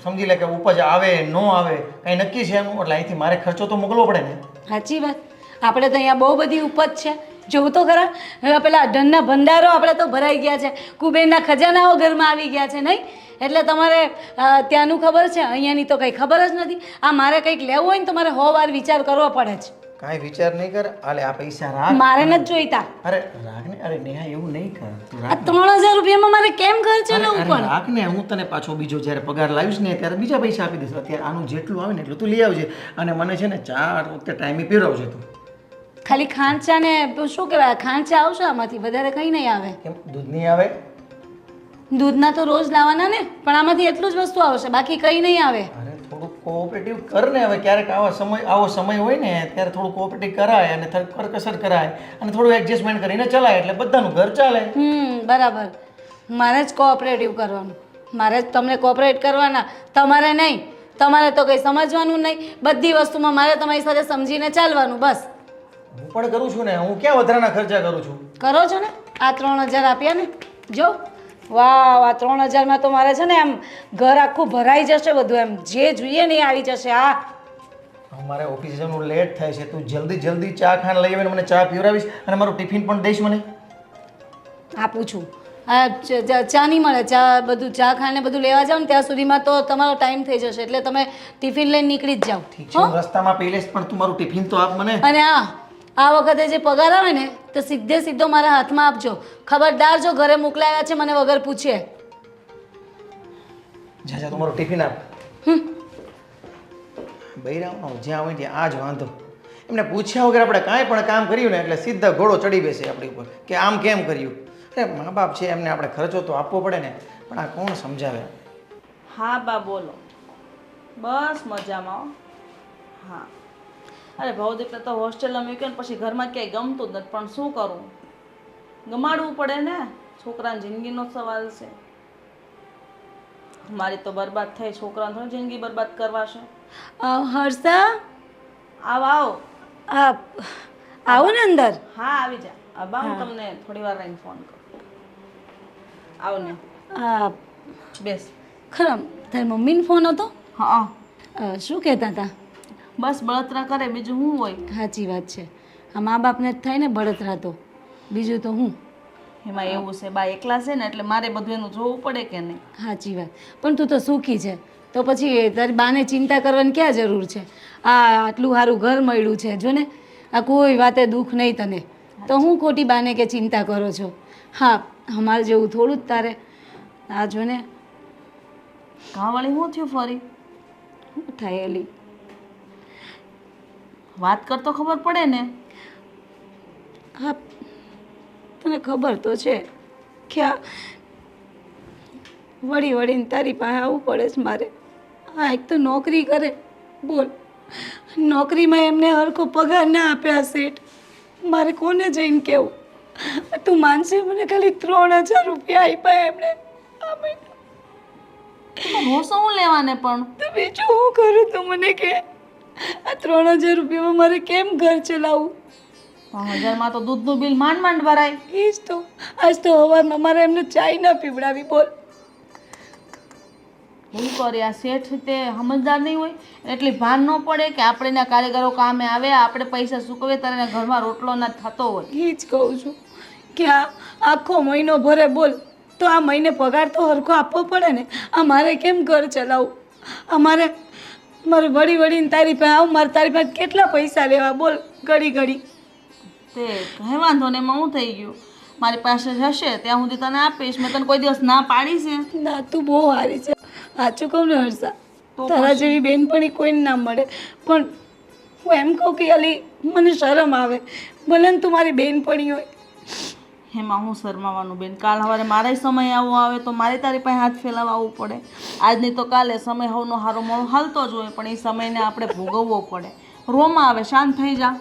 સમજી લે કે ઉપજ આવે ન આવે કંઈ નક્કી છે એનું, એટલે અહીંથી મારે ખર્ચો તો મોકલવો પડે ને. સાચી વાત. આપણે તો અહીંયા બહુ બધી ઉપજ છે, જોવું તો ખરા. હવે પેલા ધનના ભંડારો આપણે તો ભરાઈ ગયા છે, કુબેરના ખજાનાઓ ઘરમાં આવી ગયા છે નહીં. એટલે તમારે ત્યાંનું ખબર છે, અહીંયાની તો કંઈ ખબર જ નથી. આ મારે કંઈક લેવું હોય ને તો મારે 100 વાર વિચાર કરવો પડે છે. કાંઈ વિચાર નહીં કર, આલે આ પૈસા રાખ. મારે નથી જોઈતા. અરે રાખ ને, અરે નેહા એવું નહીં કર, તું આ રાખ. 3000 રૂપિયામાં મારે કેમ ખર્ચે લેવું અરે પણ? રાખ ને, હું તને પાછો બીજો જ્યારે પગાર લાવીશ ને ત્યારે બીજા પૈસા આપી દઈશ. અત્યારે આનું જેટલું આવે ને એટલું તું લઈ આવજે. અને મને છે ને ચા વખતે ટાઈમે પીવડાવજે તું. ખાલી ખાંચા ને શું કહેવાય, ખાંચા આવશે આમાંથી, વધારે કંઈ નહીં આવે. કેમ દૂધ નહીં આવે? દૂધના તો રોજ લાવવાના ને, પણ આમાંથી એટલું જ વસ્તુ આવશે, બાકી કંઈ નહીં આવે. અરે થોડું કોઓપરેટિવ કર ને. હવે ક્યારેક આવો સમય હોય ને ત્યારે થોડું કોઓપરેટિવ કરાય અને કરકસર કરાય અને થોડું એડજસ્ટમેન્ટ કરીને ચલાય એટલે બધાનું ઘર ચાલે. બરાબર. મારે જ કોઓપરેટિવ કરવાનું, મારે જ તમને કોઓપરેટ કરવાના, તમારે નહીં. તમારે તો કંઈ સમજવાનું નહીં, બધી વસ્તુમાં મારે તમારી સાથે સમજીને ચાલવાનું બસ. હું પણ કરું છું ને, હું ક્યાં વધારાના ખર્ચા કરું છું? કરો છો ને. આ 3000 આપ્યા ને, જો વાહ, આ 3000માં તો મારે છે ને એમ ઘર આખું ભરાઈ જશે, બધું એમ જે જોઈએ ને એ આવી જશે. મારે ઓફિસે જવાનું લેટ થાય છે, તું જલ્દી ચા ખાને લઈ આવીને મને ચા પીવડાવીશ અને મારું ટિફિન પણ દઈશ મને. આપું છું. આ ચા નહીં મળે, ચા બધું ચા ખાને બધું લેવા જાવ ને ત્યાં સુધીમાં તો તમારો ટાઈમ થઈ જશે, એટલે તમે ટિફિન લઈને નીકળી જ જાઓ. ઠીક છે, હું રસ્તામાં પી લઈશ, પણ તું મારું ટિફિન તો આપ મને. અને આ વખતે જે પગાર આવે ને તો સીધો મારા હાથમાં આપજો. ખબરદાર જો ઘરે મોકલાવ્યા છે મને વગર પૂછે. જા તું મારું ટિફિન આપ. બૈરાવનો જ્યાં હોય ત્યાં આ જ વાંધો. એમને પૂછ્યા વગર આપણે કાંઈ પણ કામ કર્યું ને એટલે સીધા ઘોડો ચડી બેસે આપણી ઉપર કે આમ કેમ કર્યું. અરે મા બાપ છે, એમને આપણે ખર્ચો તો આપવો પડે ને, પણ આ કોણ સમજાવે? હા બા બોલો. બસ મજામાં. હા અરે ભવદીપને તો હોસ્ટેલમાં મૂક્યો ને પછી ઘરમાં ક્યાંય ગમતું જ નથી, પણ શું કરું, ગમાડવું પડે ને, છોકરાની જિંદગીનો સવાલ છે. મારી તો બરબાદ થઈ, છોકરાને થોડી જિંદગી બરબાદ કરવા છે. હર્ષા, આવો. આવો ને અંદર. હા આવી જા. અબા હું તમને થોડી વાર રહીને ફોન કરું. આવો ને. બેસ. ખરા તારી મમ્મીનો ફોન હતો? હા. શું કહેતા હતા? બસ બળતરા કરે, બીજું શું હોય. સાચી વાત છે, આ મા બાપને જ થાય ને બળતરા, તો બીજું તો હું. એમાં એવું છે બા એકલા છે ને એટલે મારે બધું એનું જોવું પડે કે નહીં. સાચી વાત. પણ તું તો સુખી છે, તો પછી તારી બાને ચિંતા કરવાની ક્યાં જરૂર છે? આટલું સારું ઘર મળ્યું છે, જો ને, આ કોઈ વાતે દુઃખ નહીં તને, તો હું ખોટી બાને કે ચિંતા કરો છો? હા, અમારે જેવું થોડું જ તારે. આ જો ને ઘાવાળી શું થયું ફરી? શું થાય એલી? વાત કરતો ખબર પડે ને. હા, તને ખબર તો છે કે આ વળીને તારી પાસે આવવું પડે છે મારે. હા, એક તો નોકરી કરે, બોલ, નોકરીમાં એમને હરખો પગાર ના આપ્યા શેઠ, મારે કોને જઈને કહેવું? તું માનશે, મને ખાલી 3000 રૂપિયા આપ્યા એમણે આ મહિને. હું શું લેવાને પણ તો બીજું હું કરું? તું મને કે આ 3000 રૂપિયામાં મારે કેમ ઘર ચલાવવું? 3000માં તો દૂધનું બિલ માંડ ભરાય. એ જ તો. આજ તો સવારમાં મારે એમને ચાય ના પીવડાવી, બોલ. શું કરે આ શેઠ, તે સમજદાર નહીં હોય, એટલી ભાન ન પડે કે આપણે એના કારીગરો કામે આવે, આપણે પૈસા ચૂકવે ત્યારે એના ઘરમાં રોટલો ના થતો હોય. એ જ કહું છું કે આ આખો મહિનો ભરે, બોલ, તો આ મહિને પગાર તો હરખો આપવો પડે ને. આ મારે કેમ ઘર ચલાવવું? મારે વળીને તારી પાસે આવું, મારે તારી પાસે કેટલા પૈસા લેવા, બોલ, ઘડી. તે કહે વાંધો ને, એમાં હું થઈ ગયું, મારી પાસે હશે ત્યાં સુધી તને આપીશ. મેં તને કોઈ દિવસ ના પાડી છે? ના, તું બહુ સારી છે, સાચું કહું ને હર્ષા, તારા જેવી બેનપણી કોઈને ના મળે. પણ હું એમ કહું કે અલી મને શરમ આવે, ભલે ને તું મારી બેનપણી હોય. એમાં હું શરમાવાનું બેન? કાલ સવારે મારે સમય આવો આવે તો મારે તારી પાસે હાથ ફેલાવવા આવવું પડે. આજની તો કાલે સમય હવનો હારો મોડો હાલતો જ હોય, પણ એ સમયને આપણે ભોગવવો પડે. રોમાં આવે, શાંત થઈ જા,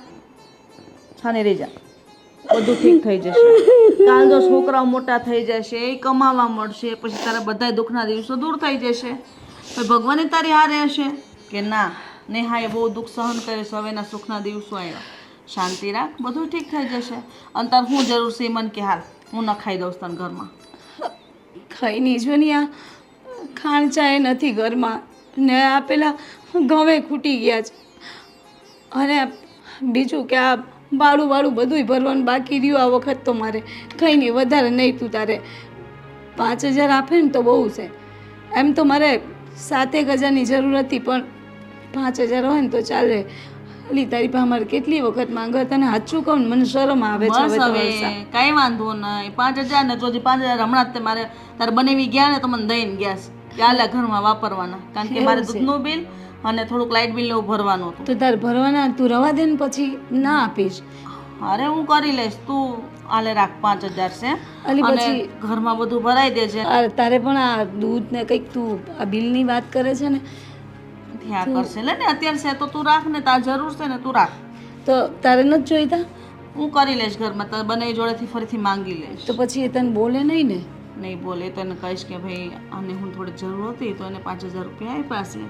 છાની રહી જા, બધું ઠીક થઈ જશે. કાલ જો છોકરાઓ મોટા થઈ જશે, એ કમાવા મળશે, પછી તારા બધા દુઃખના દિવસો દૂર થઈ જશે. તો ભગવાને તારી હારે હશે કે ના, નેહાએ બહુ દુઃખ સહન કર્યું છે, હવેના સુખના દિવસો આવ્યા. શાંતિ રાખ, બધું ઠીક થઈ જશે. અને તાર શું જરૂર છે મન કે હાલ હું ન ખાઈ દઉં તને ઘરમાં? ખાઈ નહીં જો ને, આ ખાંડ ચાય નથી ઘરમાં ને આ પેલા ઘવે ખૂટી ગયા છે અને બીજું કે આ ભાડું બધુંય ભરવાનું બાકી રહ્યું આ વખત તો મારે કંઈ નહીં વધારે નહીં તું તારે 5,000 આપે ને તો બહુ છે એમ તો મારે 7,000ની જરૂર હતી પણ 5,000 હોય ને તો ચાલે અલી તારી પાસે મારે કેટલી વખત માંગવા તને સાચું કહું ને મને શરમ આવે છે બસ હવે તો હવે વર્ષા. કાંઈ વાંધો નહીં 5,000 ને જો 5,000 હમણાં જ તે મારે તારે બનાવી ગયા ને તો મને દઈને ગયા છે કે આલા ઘરમાં વાપરવાના કારણ કે મારે દૂધનું બિલ અને થોડુંક લાઇટ બિલ એવું ભરવાનું હતું. તો તારે ભરવાના તું રવા દે ને પછી ના આપીશ. અરે હું કરી લઈશ તું આલે રાખ 5,000 છે અલી અને પછી ઘરમાં બધું ભરાઈ દેજે. તારે પણ આ દૂધ ને કંઈક તું આ બિલની વાત કરે છે ને ત્યાં કરશે લે ને અત્યારે છે તો તું રાખ ને તાર જરૂર છે ને તું રાખ. તો તારે નથી જોઈતા હું કરી લઈશ ઘરમાં તારે બંને જોડેથી ફરીથી માંગી લઈશ. તો પછી એ તને બોલે નહીં ને. નહીં બોલે તો એને કહીશ કે ભાઈ આને હું થોડી જરૂર હતી તો એને 5,000 રૂપિયા આપ્યા છે.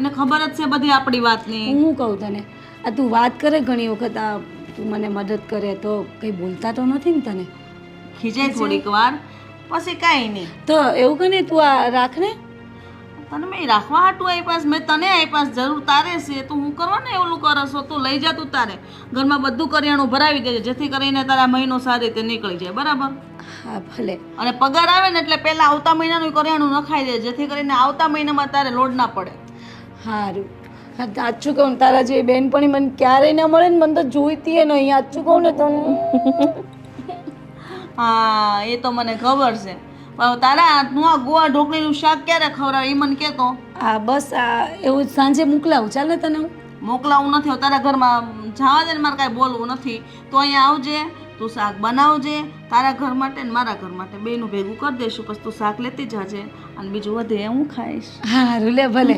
એને ખબર જ છે બધી આપણી વાતની. હું કહું તને આ તું વાત કરે ઘણી વખત આ તું મને મદદ કરે તો કંઈ બોલતા તો નથી ને તને ખીજાય થોડીક વાર પછી કાંઈ નહીં. તો એવું કે ને તું આ રાખ ને તને મેં રાખવા હાટું આપ્યા મેં તને આપ્યા જરૂર તારે છે તું હું કરવા ને એવું કરશો તું લઈ જા તું તારે ઘરમાં બધું કરિયાણું ભરાવી દેજે જેથી કરીને તારા મહિનો સારી રીતે નીકળી જાય બરાબર. હા ભલે. અને પગાર આવે ને એટલે પહેલા આવતા મહિનાનું કરિયાણું નખાઈ દે જેથી કરીને આવતા મહિનામાં તારે લોડ ના પડે. સારું સાચું કહું તારા જેવી બેનપણી મને ક્યારેય ના મળે ને મને તો જોઈતી એ નહીં સાચું કહું ને તને. હા એ તો મને ખબર છે પણ તારા હાથનું આ ગોવા ઢોકળીનું શાક ક્યારે ખવડાવે એ મને કહેતો. આ બસ આ એવું સાંજે મોકલાવું ચાલે તને હું મોકલાવું નથી તારા ઘરમાં જવા દે ને મારે કાંઈ બોલવું નથી તો અહીંયા આવજે તું શાક બનાવજે તારા ઘર માટે ને મારા ઘર માટે બેનું ભેગું કરી દઈશું પછી તું શાક લેતી જાજે અને બીજું વધે એ હું ખાઈશ. સારું લે ભલે.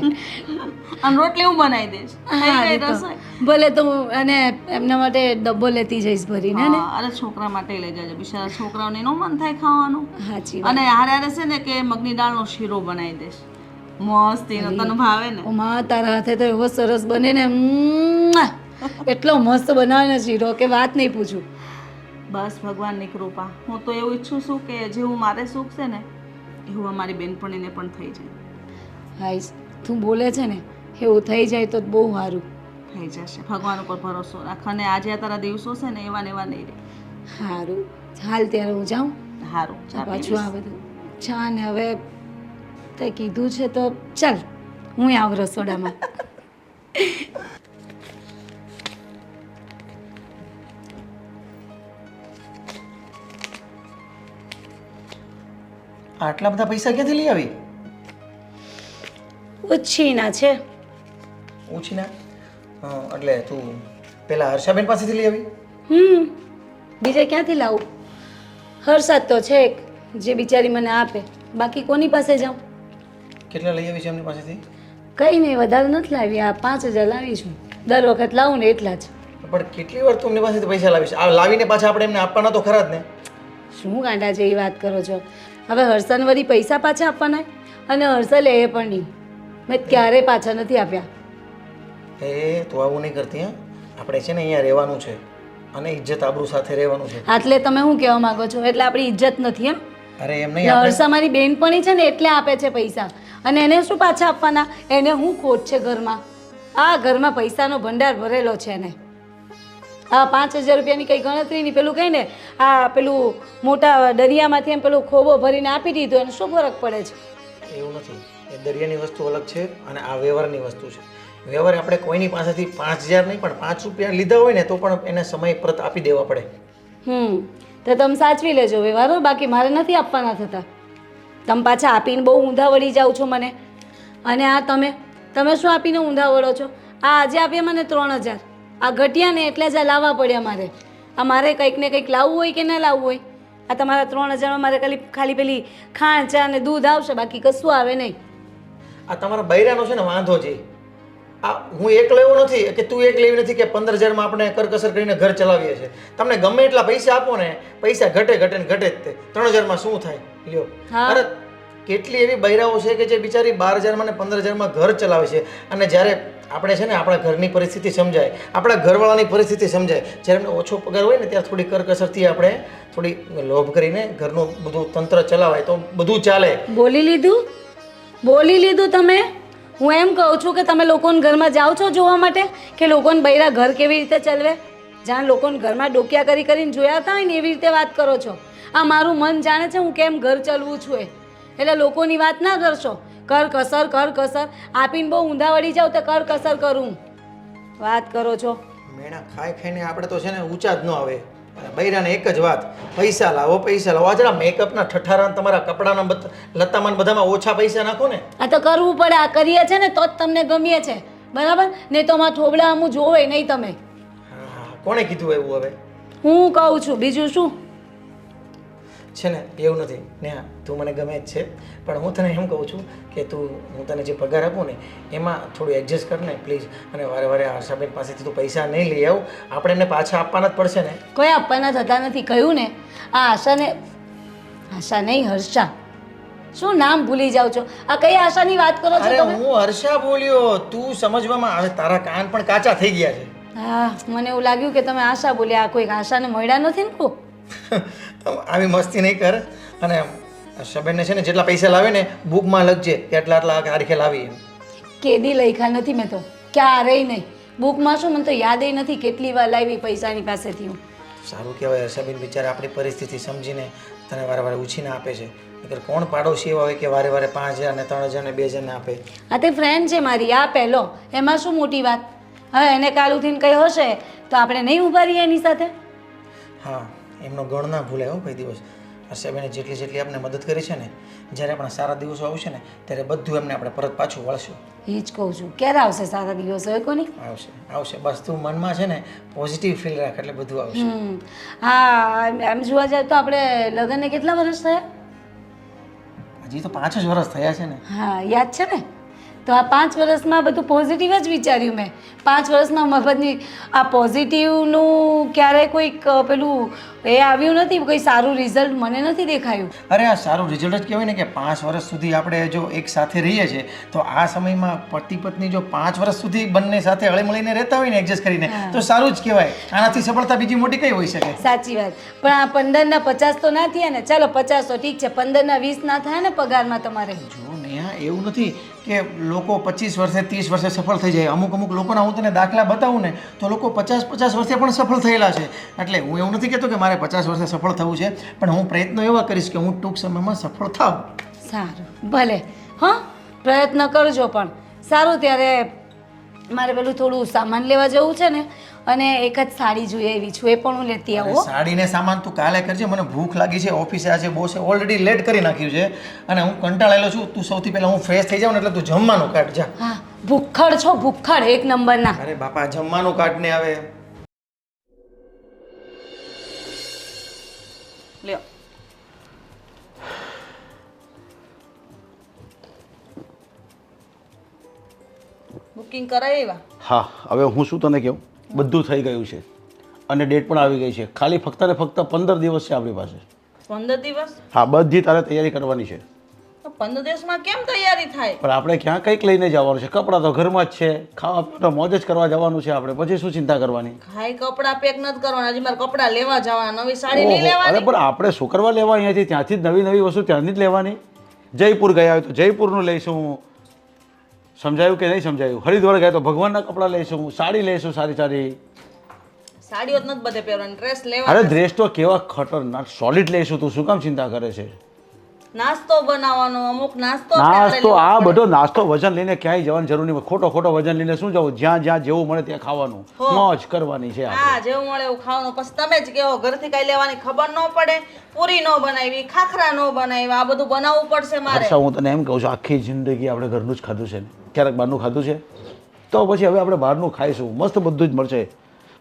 અને રોટલી હું બનાવી દઈશ. થઈ ગઈ રસોઈ. ભલે તો હું અને એમના માટે ડબ્બો લેતી જઈશ ભરીને ને. હા, અરે છોકરા માટે લઈ જાજે બિચારા છોકરાઓને નો મન થાય ખાવાનું. સાચી વાત. અને હારે હારે છે ને કે મગની દાળનો શીરો બનાવી દઈશ મસ્ત એનો તને ભાવે ને. ઓમાં તારા હાથે તો એવો સરસ બને ને એટલો મસ્ત બનાવે ને શીરો કે વાત નહીં પૂછું. બસ ભગવાનની કૃપા. હું તો એવું ઈચ્છું છું કે જેવું મારે સુખ છે ને એવું અમારી બેનપણીને પણ થઈ જાય. હાઈશ તું બોલે છે ને એવું થઈ જાય તો બહુ સારું. થઈ જશે ભગવાન ઉપર ભરોસો રાખ અને આજે આ તારા દિવસો છે ને એવા ને એવા નહીં રહે. સારું હાલ ત્યારે હું જાઉં. સારું ચા પી પાછું આ લઈશ. બધું ચા ને હવે તે કીધું છે તો ચાલ હું આવું રસોડામાં. આટલા બધા પૈસા ક્યાંથી લઈ આવી? ઉછીના છે. ઓછી ના એટલે તું પેલા હર્ષાબેન પાસેથી લઈ આવી? બીજે ક્યાંથી લાવું? હર્ષાદ તો છે એક જે બિચારી મને આપે બાકી કોની પાસે જાઉં? કેટલા લઈ આવી છે એમની પાસેથી? કંઈ નહીં વધારે નથી લાવી આ 5,000 લાવી છું દર વખત લાવું ને એટલા જ. પણ કેટલી વાર તું એમની પાસેથી પૈસા લાવીશ? આ લાવીને પાછા આપણે એમને આપવાના તો ખરા જ ને. શું ગાંડા જેવી વાત કરો છો? હવે હર્ષાને વળી પૈસા પાછા આપવાના અને હર્ષા લે એ પણ નહીં. મેં ક્યારેય પાછા નથી આપ્યા. એ તું આવું નહીં કરતી. હા આપણે છે ને અહીંયા રહેવાનું છે અને ઇજ્જત આબરૂ સાથે રહેવાનું છે. એટલે તમે શું કહેવા માંગો છો? એટલે આપણી ઇજ્જત નથી એમ? અરે એમ નહીં આપણે હર્ષા મારી બેનપણી છે ને એટલે આપે છે પૈસા અને એને શું પાછા આપવાના? એને શું ખોટ છે ઘરમાં? આ ઘરમાં પૈસાનો ભંડાર ભરેલો છે એને. આ 5,000 રૂપિયાની કંઈ ગણતરી નહીં. પેલું કહે ને આ પેલું મોટા દરિયામાંથી એમ પેલું ખોબો ભરીને આપી દીધો એને શું ફરક પડે છે? એવું નથી. એ દરિયાની વસ્તુ અલગ છે અને આ વ્યવહારની વસ્તુ છે. વ્યવહાર આપણે કોઈની પાસેથી 5,000 નહીં પણ 5 રૂપિયા લીધા હોય ને તો પણ એને સમય પરત આપી દેવા પડે. તો તમે સાચવી લેજો વ્યવહારો બાકી મારે નથી આપવાના થતા. તમે પાછા આપીને બહુ ઊંધા વળી જાઓ છો મને. અને આ તમે શું આપીને ઊંધા વળો છો? આ આજે આપ્યા મને 3,000 આ ઘટ્યા ને એટલે જ આ લાવવા પડ્યા મારે. આ મારે કંઈક ને કંઈક લાવવું હોય કે ના લાવવું હોય. આ તમારા 3,000માં મારે ખાલી પેલી ખાંડ ચા ને દૂધ આવશે બાકી કશું આવે નહીં. આ તમારા બૈરાનો છે ને વાંધો છે. આ હું એકલો એવો નથી કે તું એક લેવી નથી કે 15,000માં આપણે કરકસર કરીને ઘર ચલાવીએ છીએ. તમને ગમે એટલા પૈસા આપો ને પૈસા ઘટે ને ઘટે જ તે 3,000માં શું થાય લ્યો. અરે કેટલી એવી બૈરાઓ છે કે જે બિચારી 12,000માં ને 15,000માં ઘર ચલાવે છે અને જ્યારે આપણે છે ને આપણા ઘરની પરિસ્થિતિ સમજાય આપણા ઘરવાળાની પરિસ્થિતિ સમજાય જ્યારે એમને ઓછો પગાર હોય ને ત્યારે થોડી કરકસરથી આપણે થોડી લોભ કરીને ઘરનું બધું તંત્ર ચલાવાય તો બધું ચાલે. બોલી લીધું? બોલી લીધું તમે. હું એમ કહું છું કે તમે લોકોને ઘરમાં જાઓ છો જોવા માટે કે લોકોને બૈરા ઘર કેવી રીતે ચલવે? જાણ લોકોને ઘરમાં ડોક્યા કરી કરીને જોયા હતા હોય ને એવી રીતે વાત કરો છો. આ મારું મન જાણે છે હું કેમ ઘર ચલવું છું એ. એટલે લોકોની વાત ના કરશો. કર કસર આપીને બહુ ઊંધા વળી જાવ તો કર કસર કરું વાત કરો છો. મેણા ખાઈ ખાઈને આપણે તો છે ને ઊંચા જ ન આવે. અને બૈરાને એક જ વાત, પૈસા લાવો. આ જરા મેકઅપના ઠઠારા ને તમારા કપડાના લતામાં બધામાં ઓછા પૈસા નાખો ને. આ તો કરવું પડે. આ કરીએ છે ને તો જ તમને ગમીએ છે, બરાબર ને? તો માં થોબડા અમું જોવે નહીં તમે. હા, કોણે કીધું એવું? હવે હું કહું છું બીજું શું. છે ને એવું નથી નેહા, તું મને ગમે જ છે, પણ હું તને એમ કહું છું કે હું તને જે પગાર આપું ને એમાં થોડું એડજસ્ટ કર ને પ્લીઝ. અને વારે વારે આશાબેન પાસેથી તું પૈસા નહીં લઈ આવ. આપણે એમને પાછા આપવાના જ પડશે ને. કોઈ આપવાના થતા નથી કહ્યું ને. આ આશા નહીં હર્ષા. શું નામ ભૂલી જાવ છો? આ કઈ આશાની વાત કરો છો અરે તમે? હું હર્ષા બોલ્યો, તું સમજવામાં આવે. તારા કાન પણ કાચા થઈ ગયા છે. હા, મને એવું લાગ્યું કે તમે આશા બોલ્યા. આ કોઈ આશાને મળ્યા નથી ને કો. આવી મસ્તી નહીં કર. અને આશાબેનને છે ને જેટલા પૈસા લાવે ને બુકમાં લખજે કે આટલા તારીખે લાવી એમ. કેદી લખ્યા નથી મેં તો, ક્યારેય નહીં. બુકમાં શું, મને તો યાદ નથી કેટલી વાર લાવી પૈસાની પાસેથી હું. સારું કહેવાય, હર્ષાબેન બિચારા આપણી પરિસ્થિતિ સમજીને તને વારે વારે ઉછીને આપે છે. નહીંતર કોણ પાડોશી એવા હોય કે વારે વારે 5,000 ને 3,000 ને 2,000 ને આપે. આ તે ફ્રેન્ડ છે મારી, આ પહેલો. એમાં શું મોટી વાત? હવે એને કાલ ઉઠીને કંઈ હશે તો આપણે નહીં ઊભા રહીએ એની સાથે? હા, એમનો ગણ ના ભૂલાય હો કોઈ દિવસ. હર્ષાબેને જેટલી આપણે મદદ કરી છે ને, જ્યારે આપણા સારા દિવસો આવશે ને ત્યારે બધું એમને આપણે પરત પાછું વળશું. એ જ કહું છું. ક્યારે આવશે સારા દિવસો? એ કોની આવશે. બસ તું મનમાં છે ને પોઝિટિવ ફીલ રાખ એટલે બધું આવશે. હા, એમ જોવા જાય તો આપણે લગ્નને કેટલા વર્ષ થયા? હજી તો 5 જ વર્ષ થયા છે ને. હા, યાદ છે ને? તો આ 5 વર્ષમાં બધું પોઝિટિવ જ વિચાર્યું મેં. 5 વર્ષમાં મફતની આ પોઝિટિવનું ક્યારેય કોઈક પેલું એ આવ્યું નથી, કોઈ સારું રિઝલ્ટ મને નથી દેખાયું. અરે આ સારું રિઝલ્ટ જ કહેવાય ને કે 5 વર્ષ સુધી આપણે જો એક સાથે રહીએ છીએ તો આ સમયમાં પતિ પત્ની જો 5 વર્ષ સુધી બંને સાથે હળીમળીને રહેતા હોય ને એડજસ્ટ કરીને તો સારું જ કહેવાય. આનાથી સફળતા બીજી મોટી કઈ હોઈ શકે? સાચી વાત. પણ આ 15ના 50 તો ના થયા ને. ચાલો 50 તો ઠીક છે, 15ના 20 ના થાય ને પગારમાં તમારે? જો નેહા, એવું નથી કે લોકો 25 વર્ષે 30 વર્ષે સફળ થઈ જાય. અમુક લોકોના હું તને દાખલા બતાવું ને તો લોકો 50 વર્ષે પણ સફળ થયેલા છે. એટલે હું એવું નથી કહેતો કે મારે 50 વર્ષે સફળ થવું છે, પણ હું પ્રયત્નો એવા કરીશ કે હું ટૂંક સમયમાં સફળ થાઉં. સારું, ભલે. હા, પ્રયત્ન કરજો. પણ સારું, ત્યારે મારે પેલું થોડું સામાન લેવા જવું છે ને, અને એક જ સાડી જોઈએ એવી છું, એ પણ હું લેતી આવું. સાડીને સામાન તું કાલે કરજે. મને ભૂખ લાગી છે. ઓફિસે આજે બોસે ઓલરેડી લેટ કરી નાખ્યું છે અને હું કંટાળેલો છું. તું સૌથી પહેલાં હું ફ્રેશ થઈ જાઉં ને એટલે તું જમવાનું કાઢ જા. હા, ભૂખડ છો, ભૂખડ એક નંબરના. અરે બાપા, જમવાનું કાઢ ને આવે. લ્યો. બુકિંગ કરાવ્યા? હા, હવે હું શું તને કહું, બધું થઈ ગયું છે અને ડેટ પણ આવી ગઈ છે. ખાલી ફક્ત ને ફક્ત 15 દિવસ છે આપણી પાસે. 15 દિવસ? હા, બધી તારે તૈયારી કરવાની છે. તો 15 દિવસમાં કેમ તૈયારી થાય? પણ આપણે ક્યાં કંઈક લઈને જવાનું છે. કપડાં તો ઘરમાં જ છે, ખાવા પીવા મોજ જ કરવા જવાનું છે આપણે. પછી શું ચિંતા કરવાની? ખાઈ કપડાં પેક નથી કરવાના. હજી મારે કપડાં લેવા જવાના, નવી સાડી નહીં ઓહો, લેવાની. અરે પણ આપણે શું કરવા લેવા અહીંયાથી? ત્યાંથી જ નવી વસ્તુ ત્યાંથી જ લેવાની. જયપુર ગયા હોય તો જયપુરનું લઈશું, સમજાયું કે નહીં સમજાયું? હરિદ્વાર ગયા તો ભગવાનના કપડાં લઈશું, સાડી લઈશું સારી સારી. સાડીઓ જ નથી બધે પહેરવાની, ડ્રેસ લેવા. અરે ડ્રેસ તો કેવા ખતરનાક સોલિડ લઈશું. તું શું કામ ચિંતા કરે છે? નાસ્તો બનાવવાનો, અમુક નાસ્તો નાસ્તો, આ બધો નાસ્તો વજન લઈને ક્યાંય જવાની જરૂર નહીં. ખોટો વજન લઈને શું જવું? જ્યાં જેવું મળે ત્યાં ખાવાનું, મોજ કરવાની છે આપણે. હા, જેવું મળે એવું ખાવાનું. પછી તમે જ કહો ઘરથી કઈ લેવાની ખબર ન પડે, પૂરી ન બનાવી, ખાખરા ન બનાવ્યા, આ બધું બનાવવું પડશે મારે. અચ્છા, હું તને એમ કહું છું, આખી જિંદગી આપણે ઘરનું જ ખાધું છે ને, ક્યારેક બહારનું ખાધું છે? તો પછી હવે આપણે બહારનું ખાઈશું. મસ્ત બધું જ મળશે,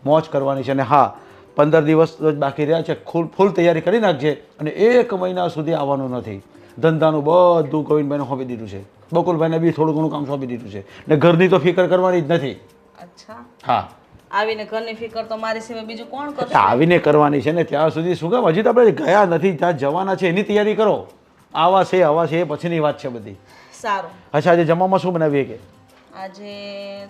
મોજ કરવાની છે. અને હા, 15 દિવસ જ બાકી રહ્યા છે. ફૂલ તૈયારી કરી નાખજે. અને 1 મહિના સુધી આવવાનું નથી. ધંધાનું બધું ગોવિંદભાઈને સોંપી દીધું છે. બકુલભાઈને બી થોડું ઘણું કામ સોંપી દીધું છે. ને ઘરની તો ફિકર કરવાની જ નથી. અચ્છા, હા, આવીને ઘરની ફિકર તો મારી સિવાય બીજું કોણ કરશે? આવીને કરવાની છે ને. ત્યાં સુધી શું કામ? હજી તો આપણે ગયા નથી, ત્યાં જવાના છે એની તૈયારી કરો. આવા છે એ પછીની વાત છે બધી. સારું. અચ્છા, આજે જમવામાં શું બનાવીએ કે? આજે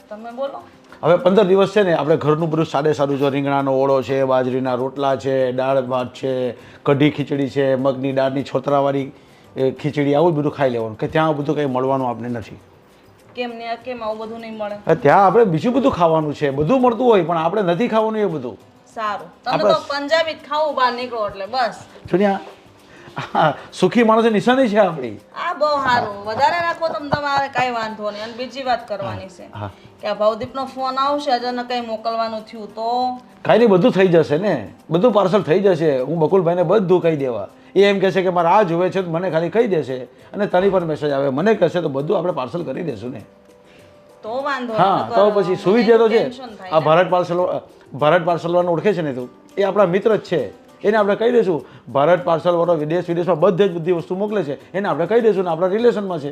તમે બોલો. હવે 15 દિવસ છે ને, આપણે ઘરનું બધું સારું જો રીંગણાનો ઓળો છે, બાજરીના રોટલા છે, દાળ ભાત છે, કઢી ખીચડી છે, મગની દાળની છોતરાવાળી એ ખીચડી આવું જ બધું ખાઈ લેવાનું કે ત્યાં બધું કંઈ મળવાનું આપણે નથી. કેમ આવું બધું નહીં મળે? ત્યાં આપણે બીજું બધું ખાવાનું છે, બધું મળતું હોય પણ આપણે નથી ખાવાનું એ બધું. સારું, તમે તો પંજાબી જ ખાવું બહાર નીકળો એટલે બસ. સુનિયા, સુખી માણસની નિશાની છે આપણી. આ બહુ સારું, વધારે રાખો તમે, તમારે કાંઈ વાંધો નહીં. અને બીજી વાત કરવાની છે કે આ ભવદીપનો ફોન આવશે અચાનક કંઈ મોકલવાનું થયું તો કાંઈ નહીં, બધું થઈ જશે ને, બધું પાર્સલ થઈ જશે. હું બકુલભાઈને બધું કહી દેવા. એ એમ કહેશે કે મારે આ જોવે છે તો મને ખાલી કહી દેશે અને તારી પર મેસેજ આવે મને કહેશે તો બધું આપણે પાર્સલ કરી દેશું ને. તો વાંધો હા, તો પછી સુવિધા તો છે. આ ભારત પાર્સલવાળાને ઓળખે છે ને તું, એ આપણા મિત્ર જ છે. એને આપણે કહી દઈશું ભારત પાર્સલવાળો વિદેશમાં બધે જ બધી વસ્તુ મોકલે છે, એને આપણે કહી દઈશું ને આપણા રિલેશનમાં છે.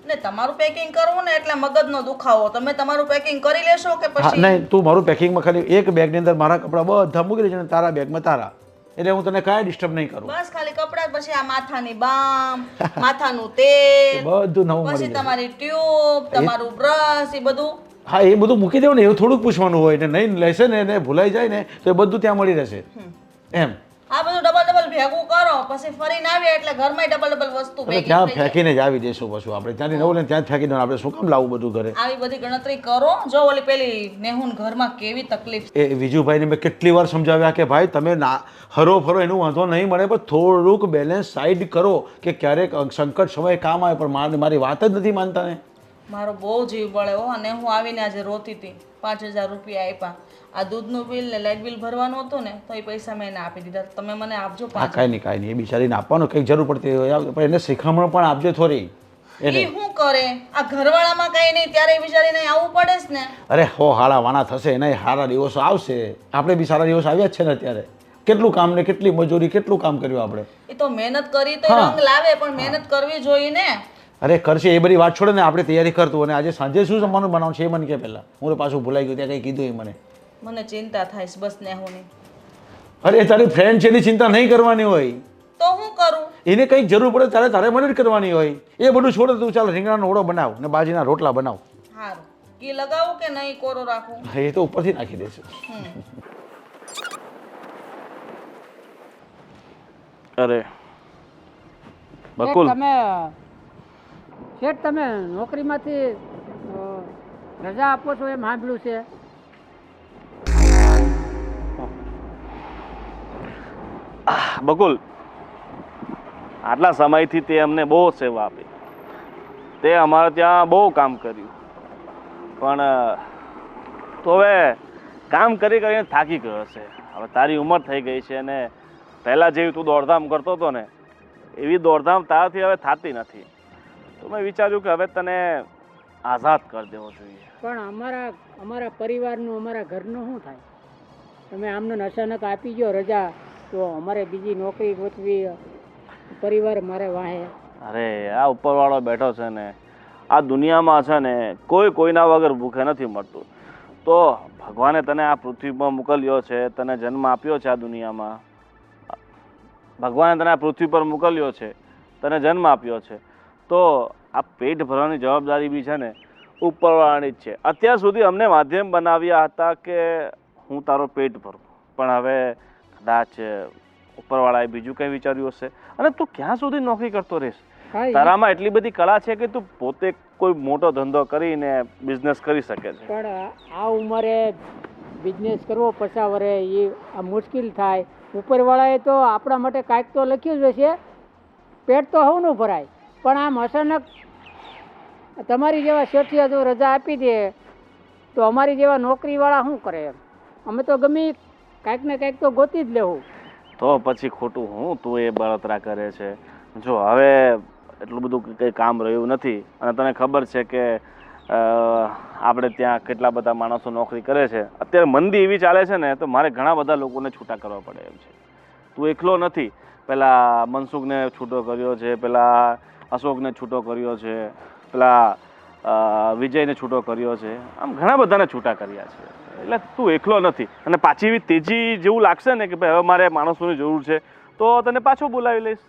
ને તમારું પેકિંગ કરવું ને એટલે મગજનો દુખાવો. તમે તમારું પેકિંગ કરી લેશો કે હા, પછી? નહીં, તું મારું પેકિંગમાં ખાલી એક બેગની અંદર મારા કપડાં બધા મૂકી દેજે ને તારા બેગમાં તારા, એટલે હું તને કાંઈ ડિસ્ટર્બ નહીં કરું. બસ ખાલી કપડાં, પછી આ માથાની બામ, માથાનું તેલ, બધું નવું પછી મળી જાય. તમારી ટ્યુબ, તમારું બ્રશ, એ બધું. હા, એ બધું મૂકી દેવું ને, એવું થોડુંક પૂછવાનું હોય ને, નહીં લેશે ને એને ભૂલાઈ જાય ને તો એ બધું ત્યાં મળી રહેશે એમ. આ બધું ડબલ ભેગું કરો, પછી ફરીને આવીએ એટલે ઘરમાં ડબલ વસ્તુ એટલે ભેગી ત્યાં થઈ જાય. ફેંકીને જ આવી જઈશું પછી આપણે, ત્યાંથી નવું લઈને ત્યાં જ ફેંકી દેવાનું. આપણે શું કામ લાવવું બધું ઘરે? આવી બધી ગણતરી કરો. જો ઓલી પેલી નેહુન ઘરમાં કેવી તકલીફ. એ વિજુભાઈને મેં કેટલી વાર સમજાવ્યા કે ભાઈ તમે ના હરો ફરો એનું વાંધો નહીં મળે, પણ થોડુંક બેલેન્સ સાઈડ કરો કે ક્યારેક સંકટ સમયે કામ આવે. પણ મારી વાત જ નથી માનતા ને. મારો બહુ જીવ બળે હો. અને હું આવીને આજે રોતી હતી. 5000 રૂપિયા આપ્યા. આ દૂધનું બિલ ને લાઇટ બિલ ભરવાનું હતું ને તો એ પૈસા મેં એને આપી દીધા. તમે મને આપજો હા, કાંઈ નહીં, એ બિચારીને આપવાનું કંઈક જરૂર પડતી હોય પણ એને શીખામણ પણ આપજો થોડી. એ શું કરે? આ ઘરવાળામાં કઈ નહીં ત્યારે બિચારીને આવવું પડે જ ને. અરે હો હાળા વાણા થશે, એના સારા દિવસો આવશે. આપણે બી સારા દિવસ આવ્યા જ છે ને અત્યારે. કેટલું કામ ને કેટલી મજૂરી, કેટલું કામ કર્યું આપણે. એ તો મહેનત કરી તો રંગ લાવે, પણ મહેનત કરવી જોઈએ ને. અરે કરશે, એ બધી વાત છોડે ને, આપણે તૈયારી કરતું. અને આજે સાંજે શું જમવાનું બનાવવાનું છે એ મને કે પહેલાં. હું તો પાછું ભૂલાઈ ગયું, ત્યાં કંઈ કીધું એ મને. મને ચિંતા થાય છે બસ નેહુની. અરે તારી ફ્રેન્ડ છે એની ચિંતા નહીં કરવાની હોય. તો હું કરું? એને કંઈક જરૂર પડે ત્યારે તારે મદદ કરવાની હોય. એ બધું છોડે તું ચાલ રીંગણાનો ઓળો બનાવ ને બાજીના રોટલા બનાવ. સારું, ઘી લગાવું કે નહીં કોરો રાખું? એ તો ઉપરથી નાખી દઈશું. અરે બકુલ, તમે નોકરીમાંથી રજા આપો છો એમ સાંભળ્યું છે. બકુલ, આટલા સમયથી તે અમને બહુ સેવા આપી, તે અમારે ત્યાં બહુ કામ કર્યું, પણ તો હવે કામ કરી કરીને થાકી ગયો છે. હવે તારી ઉંમર થઈ ગઈ છે અને પહેલાં જેવી તું દોડધામ કરતો હતો ને એવી દોડધામ તારાથી હવે થતી નથી. તો મેં વિચાર્યું કે હવે તને આઝાદ કરી દેવો જોઈએ. પણ અમારા પરિવારનું, અમારા ઘરનું શું થાય? તમે આમને અચાનક આપી ગયો રજા તો અમારે બીજી નોકરી ગોતવી, પરિવાર મારે વાહે. અરે આ ઉપરવાળો બેઠો છે ને, આ દુનિયામાં છે ને કોઈ કોઈના વગર ભૂખે નથી મળતું. તો ભગવાને તને આ પૃથ્વી પર મોકલ્યો છે, તને જન્મ આપ્યો છે આ દુનિયામાં. ભગવાને તને આ પૃથ્વી પર મોકલ્યો છે, તને જન્મ આપ્યો છે, તો આ પેટ ભરવાની જવાબદારી બી છે ને ઉપરવાળાની જ છે. અત્યાર સુધી અમને માધ્યમ બનાવ્યા હતા કે હું તારો પેટ ભરું, પણ હવે કદાચ ઉપરવાળાએ બીજું કંઈ વિચાર્યું હશે. અને તું ક્યાં સુધી નોકરી કરતો રહીશ? તારામાં એટલી બધી કળા છે કે તું પોતે કોઈ મોટો ધંધો કરીને બિઝનેસ કરી શકે છે. પણ આ ઉંમરે બિઝનેસ કરવો 50 વર્ષે એ આ મુશ્કેલ થાય. ઉપરવાળાએ તો આપણા માટે કાંઈક તો લખ્યું જ હશે. પેટ તો હવનું ભરાય, પણ આમ અચાનક તમારી જેવા શેઠિયા જો રજા આપી દે તો અમારી જેવા નોકરીવાળા શું કરે? એમ અમે તો ગમે કાંઈક ને કાંઈક તો ગોતી જ લેવું. તો પછી ખોટું હું તું એ બળતરા કરે છે? જો હવે એટલું બધું કંઈ કામ રહ્યું નથી અને તને ખબર છે કે આપણે ત્યાં કેટલા બધા માણસો નોકરી કરે છે. અત્યારે મંદી એવી ચાલે છે ને તો મારે ઘણા બધા લોકોને છૂટા કરવા પડે એમ છે. તું એકલો નથી. પેલા મનસુખને છૂટો કર્યો છે, પેલા અશોકને છૂટો કર્યો છે, પેલા વિજયને છૂટો કર્યો છે, આમ ઘણા બધાને છૂટા કર્યા છે. એટલે તું એકલો નથી. અને પાછી એવી તેજી જેવું લાગશે ને કે ભાઈ હવે મારે માણસોની જરૂર છે તો તને પાછો બોલાવી લઈશ.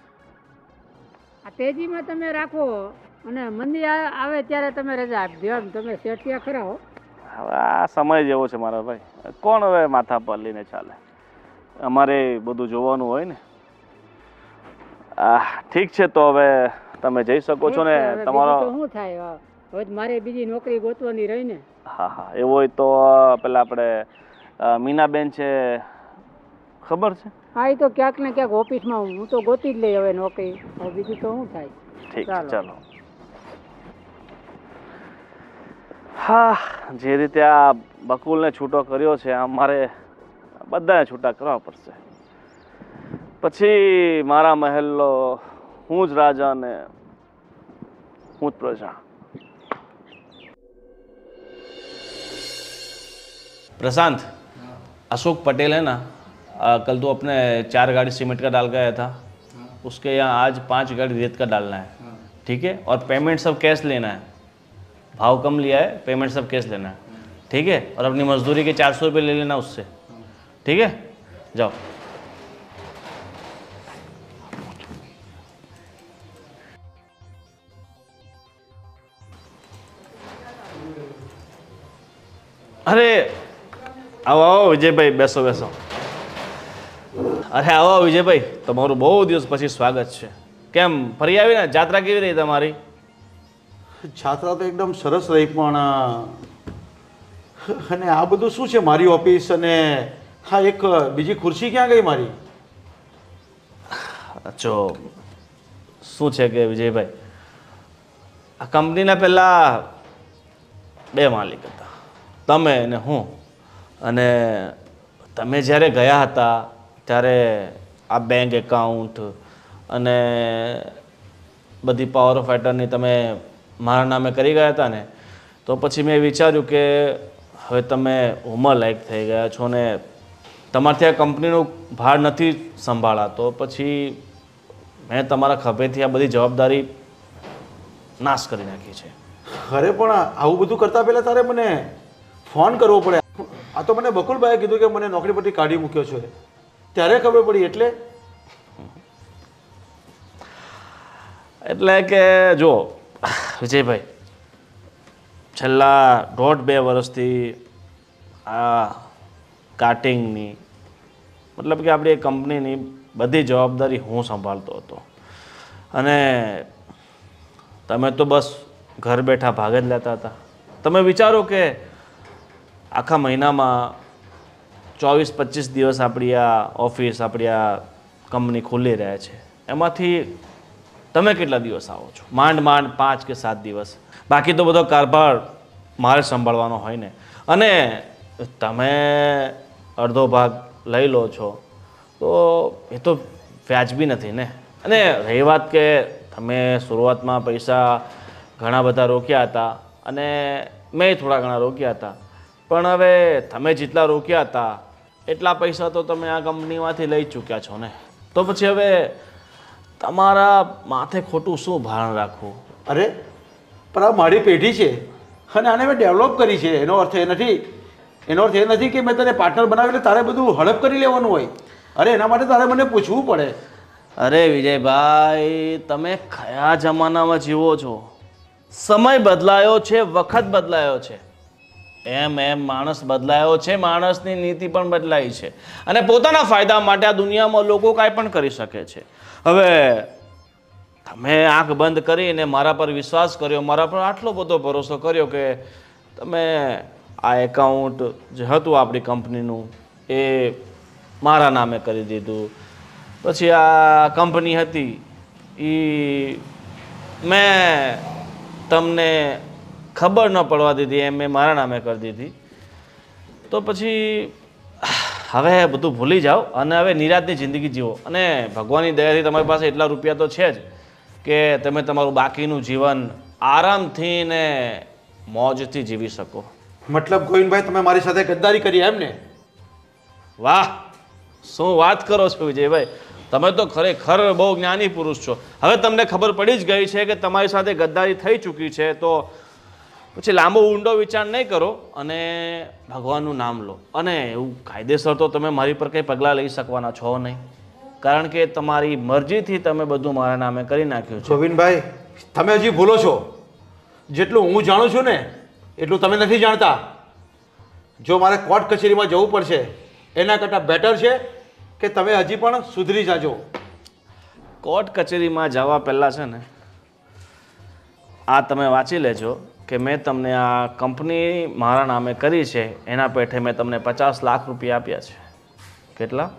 આ તેજીમાં તમે રાખો અને મંદી આવે ત્યારે તમે રજા આપી દો. એમ તમે શેઠિયા ખરા હો. હવે આ સમય જેવો છે મારા ભાઈ, કોણ હવે માથા પર લઈને ચાલે? અમારે બધું જોવાનું હોય ને. ઠીક છે તો હવે તમે જઈ શકો છો ને હવે તમારો બીજું તો શું થાય હવે મારે બીજી નોકરી ગોતવાની રહી ને. હા હા એવું હોય તો પેલા આપણે મીનાબેન છે ખબર છે? હા એ તો ક્યાંક ને ક્યાંક ઓફિસમાં હું તો ગોતી જ લઈ હવે નોકરી. હવે બીજું તો શું થાય. ઠીક છે ચાલો. ચાલો. હા જે રીતે આ બકુલને છૂટો કર્યો છે આમ મારે બધાને છૂટા કરવા પડશે. પછી મારા મહેલનો હું જ રાજા ને હું જ પ્રજા. प्रशांत अशोक पटेल है ना कल तो अपने 4 गाड़ी सीमेंट का डाल गया था उसके यहाँ आज 5 गाड़ी रेत का डालना है ठीक है और पेमेंट सब कैश लेना है भाव कम लिया है पेमेंट सब कैश लेना है ठीक है और अपनी मजदूरी के 400 रुपये ले लेना उससे ठीक है जाओ. अरे આવો આવો વિજયભાઈ બેસો બેસો. અરે આવો આવો વિજયભાઈ તમારું બહુ દિવસ પછી સ્વાગત છે. કેમ ફરી આવી ને જાત્રા કેવી રહી તમારી? છાત્રા તો એકદમ સરસ રહી પણ અને આ બધું શું છે મારી ઓફિસ અને હા એક બીજી ખુરશી ક્યાં ગઈ મારી? જો શું છે કે વિજયભાઈ આ કંપનીના પહેલા 2 માલિક હતા તમે અને હું. અને તમે જ્યારે ગયા હતા ત્યારે આ બેંક એકાઉન્ટ અને બધી પાવર ઓફ એટર્ની તમે મારા નામે કરી ગયા હતા ને તો પછી મેં વિચાર્યું કે હવે તમે ઉંમરલાયક થઈ ગયા છો ને તમારથી આ કંપનીનું ભાર નથી સંભાળાતો પછી મેં તમારા ખભેથી આ બધી જવાબદારી નાશ કરી નાખી છે. અરે પણ આવું બધું કરતા પહેલાં તારે મને ફોન કરવો પડે. આ તો મને બકુલભાઈએ કીધું કે મને નોકરી પરથી કાઢી મૂક્યો છે ત્યારે ખબર પડી એટલે કે જો વિજયભાઈ છેલ્લા 1.5-2 વર્ષથી આ કાર્ટિંગની મતલબ કે આપણી કંપનીની બધી જવાબદારી હું સંભાળતો હતો અને તમે તો બસ ઘર બેઠા ભાગ જ લેતા હતા. તમે વિચારો કે આખા મહિનામાં 24-25 દિવસ આપણી આ ઓફિસ આપણી આ કંપની ખુલ્લી રહે છે એમાંથી તમે કેટલા દિવસ આવો છો? માંડ 5 કે 7 દિવસ. બાકી તો બધો કારભાર મારે સંભાળવાનો હોય ને અને તમે અડધો ભાગ લઈ લો છો તો એ તો વ્યાજબી નથી ને. અને રહી વાત કે તમે શરૂઆતમાં પૈસા ઘણા બધા રોક્યા હતા અને મેં થોડા ઘણા રોક્યા હતા પણ હવે તમે જેટલા રોક્યા હતા એટલા પૈસા તો તમે આ કંપનીમાંથી લઈ ચૂક્યા છો ને તો પછી હવે તમારા માથે ખોટું શું ભારણ રાખવું? અરે પણ આ મારી પેઢી છે અને આને મેં ડેવલપ કરી છે એનો અર્થ એ નથી કે મેં તને પાર્ટનર બનાવ્યું એટલે તારે બધું હડપ કરી લેવાનું હોય. અરે એના માટે તારે મને પૂછવું પડે. અરે વિજયભાઈ તમે કયા જમાનામાં જીવો છો? સમય બદલાયો છે, વખત બદલાયો છે, એમ માણસ બદલાયો છે, માણસની નીતિ પણ બદલાઈ છે અને પોતાના ફાયદા માટે આ દુનિયામાં લોકો કાંઈ પણ કરી શકે છે. હવે તમે આંખ બંધ કરીને મારા પર વિશ્વાસ કર્યો, મારા પર આટલો બધો ભરોસો કર્યો કે તમે આ એકાઉન્ટ જે હતું આપણી કંપનીનું એ મારા નામે કરી દીધું. પછી આ કંપની હતી એ મેં તમને ખબર ન પડવા દીધી એમ મેં મારા નામે કરી દીધી. તો પછી હવે બધું ભૂલી જાઓ અને હવે નિરાંતની જિંદગી જીવો અને ભગવાનની દયાથી તમારી પાસે એટલા રૂપિયા તો છે જ કે તમે તમારું બાકીનું જીવન આરામથી ને મોજથી જીવી શકો. મતલબ ગોવિંદભાઈ તમે મારી સાથે ગદ્દારી કરી એમ ને? વાહ શું વાત કરો છો વિજયભાઈ, તમે તો ખરેખર બહુ જ્ઞાની પુરુષ છો. હવે તમને ખબર પડી જ ગઈ છે કે તમારી સાથે ગદ્દારી થઈ ચૂકી છે તો પછી લાંબો ઊંડો વિચાર નહીં કરો અને ભગવાનનું નામ લો. અને એવું કાયદેસર તો તમે મારી પર કંઈ પગલાં લઈ શકવાના છો નહીં કારણ કે તમારી મરજીથી તમે બધું મારા નામે કરી નાખ્યું છે. ગોવિંદભાઈ તમે હજી ભૂલો છો. જેટલું હું જાણું છું ને એટલું તમે નથી જાણતા. જો મારે કોર્ટ કચેરીમાં જવું પડશે એના કરતાં બેટર છે કે તમે હજી પણ સુધરી જાજો. કોર્ટ કચેરીમાં જવા પહેલાં છે ને આ તમે વાંચી લેજો કે મેં તમને આ કંપની મારા નામે કરી છે એના પેઠે મેં તમને 50 લાખ રૂપિયા આપ્યા છે. કેટલા?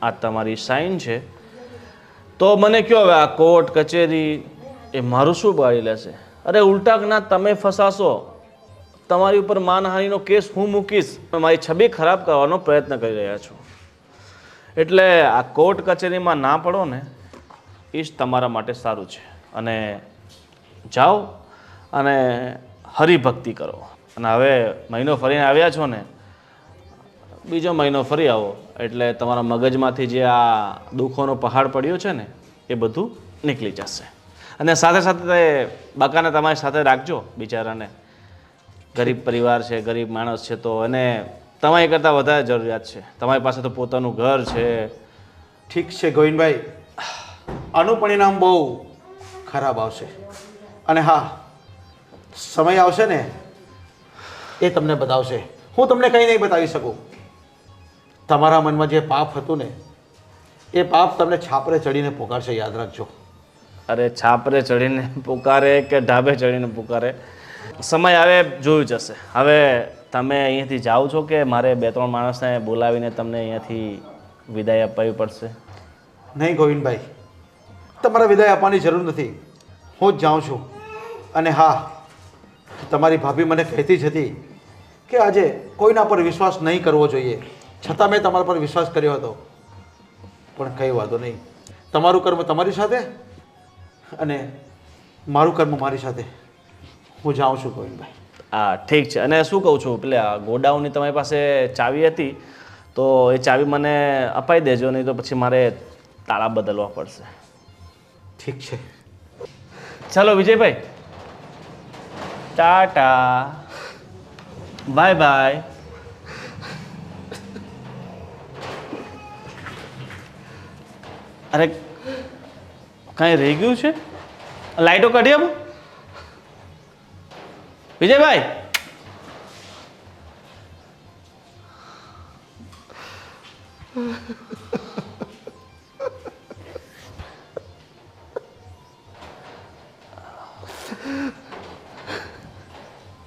આ તમારી સાઇન છે. તો મને કહો હવે આ કોર્ટ કચેરી એ મારું શું બાળી લેશે? અરે ઉલટાના તમે ફસાશો, તમારી ઉપર માનહાનિનો કેસ હું મૂકીશ, મારી છબી ખરાબ કરવાનો પ્રયત્ન કરી રહ્યા છો. એટલે આ કોર્ટ કચેરીમાં ના પડો ને એ જ તમારા માટે સારું છે. અને જાઓ અને હરિભક્તિ કરો. અને હવે મહિનો ફરીને આવ્યા છો ને, બીજો મહિનો ફરી આવો એટલે તમારા મગજમાંથી જે આ દુઃખોનો પહાડ પડ્યો છે ને એ બધું નીકળી જશે. અને સાથે સાથે બકાને તમારી સાથે રાખજો. બિચારાને ગરીબ પરિવાર છે, ગરીબ માણસ છે, તો એને તમારી કરતાં વધારે જરૂરિયાત છે. તમારી પાસે તો પોતાનું ઘર છે. ઠીક છે ગોવિંદભાઈ, આનું પરિણામ બહુ ખરાબ આવશે. અને હા, સમય આવશે ને એ તમને બતાવશે. હું તમને કંઈ નહીં બતાવી શકું. તમારા મનમાં જે પાપ હતું ને એ પાપ તમને છાપરે ચડીને પોકારશે, યાદ રાખજો. અરે છાપરે ચડીને પુકારે કે ઢાબે ચડીને પુકારે, સમય આવે જોયું જશે. હવે તમે અહીંયાથી જાઓ છો કે મારે 2-3 માણસને બોલાવીને તમને અહીંયાથી વિદાય અપાવી પડશે? નહીં ગોવિંદભાઈ, તમારે વિદાય આપવાની જરૂર નથી. હું જ જાઉં છું. અને હા, તમારી ભાભી મને કહેતી જ હતી કે આજે કોઈના પર વિશ્વાસ નહીં કરવો જોઈએ, છતાં મેં તમારા પર વિશ્વાસ કર્યો હતો. પણ કંઈ વાંધો નહીં, તમારું કર્મ તમારી સાથે અને મારું કર્મ મારી સાથે. હું જાઉં છું ગોવિંદભાઈ. હા ઠીક છે. અને શું કહું છું, પેલા ગોડાઉનની તમારી પાસે ચાવી હતી તો એ ચાવી મને અપાઈ દેજો, નહીં તો પછી મારે તાળા બદલવા પડશે. ઠીક છે. ચાલો વિજયભાઈ, ટાટા, બાય બાય. અરે કાંઈ રહી ગયું છે? લાઈટો કાઢી આપો વિજયભાઈ.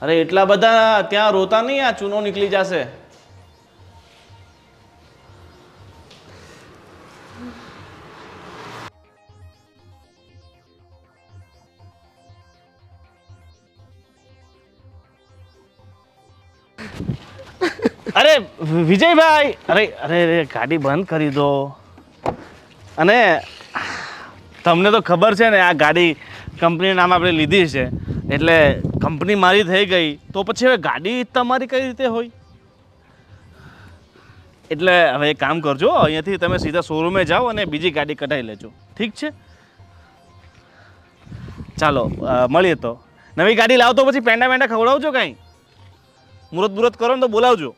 અરે એટલા બધા ત્યાં રોતા નહીં, આ ચૂનો નીકળી જશે. અરે વિજયભાઈ, અરે અરે અરે ગાડી બંધ કરી દો. અને તમને તો ખબર છે ને આ ગાડી કંપનીનું નામ આપણે લીધી છે એટલે કંપની મારી થઈ ગઈ તો પછી હવે ગાડી તમારી કઈ રીતે હોય? એટલે હવે એક કામ કરજો, અહીંયાથી તમે સીધા શોરૂમે જાઓ અને બીજી ગાડી કઢાવી લેજો. ઠીક છે? ચાલો મળીએ. તો નવી ગાડી લાવો તો પછી પેંડા પેંડા ખવડાવજો, કાંઈ મુહૂર્ત કરો ને તો બોલાવજો.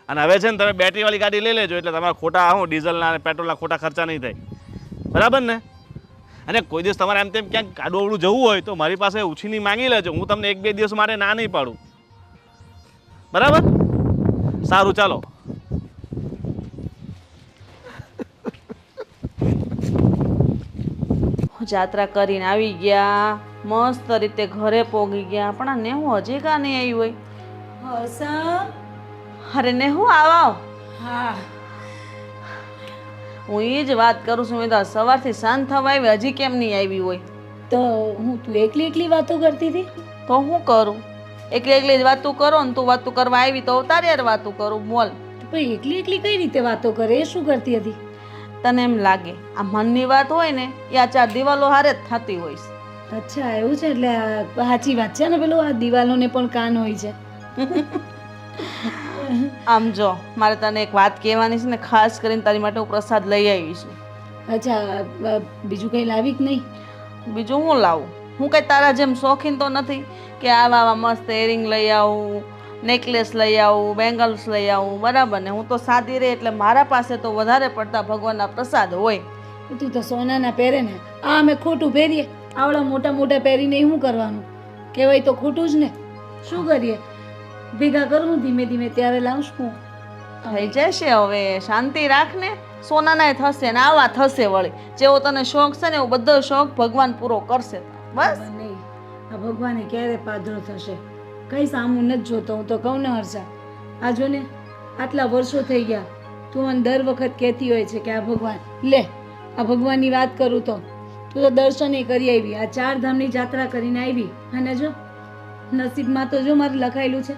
અને હવે છે ને તમે બેટરીવાળી ગાડી લઈ લેજો એટલે તમારા ખોટા ડીઝલના અને પેટ્રોલના ખોટા ખર્ચા નહીં થાય. બરાબર ને? અને કોઈ દિવસ તમારે એમ તેમ ક્યાંક ગાડું જવું હોય તો મારી પાસે ઉછીની માંગી લેજો. હું તમને 1-2 દિવસ માટે ના નહીં પાડું. બરાબર? સારું, ચાલો. જાત્રા કરીને આવી ગયા, મસ્ત રીતે ઘરે પોગી ગયા, પણ આ નેહુ હજી કાં નહીં આવી હોય. હર્ષા, અરે નેહુ આવ. હા હું એ જ વાત કરું છું. મેં તો સવારથી સાંજ થવા આવી, હજી કેમ નહીં આવી હોય? તો હું તું એકલી એકલી વાતો કરતી હતી? તો હું કરું? એકલી એકલી જ વાતું કરો ને. તું વાતું કરવા આવી તો તારી યાર વાતું કરું. બોલ. પણ એકલી એકલી કઈ રીતે વાતો કરે? એ શું કરતી હતી? તને એમ લાગે આ મનની વાત હોય ને એ આ 4 દિવાલો હારે જ થતી હોય છે. અચ્છા એવું છે? એટલે સાચી વાત છે ને, પેલું આ દિવાલોને પણ કાન હોય છે. આમ જો, મારે તને એક વાત કહેવાની છે ને, ખાસ કરીને તારી માટે હું પ્રસાદ લઈ આવી છું. અચ્છા, બીજું કંઈ લાવી કે નહીં? બીજું હું લાવું? હું કંઈ તારા જેમ શોખીન તો નથી કે આવા આવા મસ્ત એરિંગ લઈ આવું, નેકલેસ લઈ આવું, બેંગલ્સ લઈ આવું. બરાબર ને? હું તો સાદી રહી એટલે મારા પાસે તો વધારે પડતા ભગવાનના પ્રસાદ હોય. તું તો સોનાના પહેરે ને, આ અમે ખોટું પહેરીએ. આવડા મોટા મોટા પહેરીને શું કરવાનું? કહેવાય તો ખોટું જ ને. શું કરીએ? ભેગા કરું ધીમે ધીમે, ત્યારે લાવશું. થઈ જશે, હવે શાંતિ રાખ ને. સોનાનાય થશે ને આવા થશે વળી. જેવો તને શોખ છે ને એવો બધો શોખ ભગવાન પૂરો કરશે. બસ નહીં, આ ભગવાને ક્યારે પાધરો થશે કઈ સામું નથી જોતો. હું તો કહું ને હર્ષા, આ જો ને આટલા વર્ષો થઈ ગયા, તું મને દર વખત કહેતી હોય છે કે આ ભગવાન લે, આ ભગવાનની વાત કરું તો તું તો દર્શને કરી આવી, આ 4 ધામની યાત્રા કરીને આવી, અને જો નસીબમાં તો જો મારે લખાયેલું છે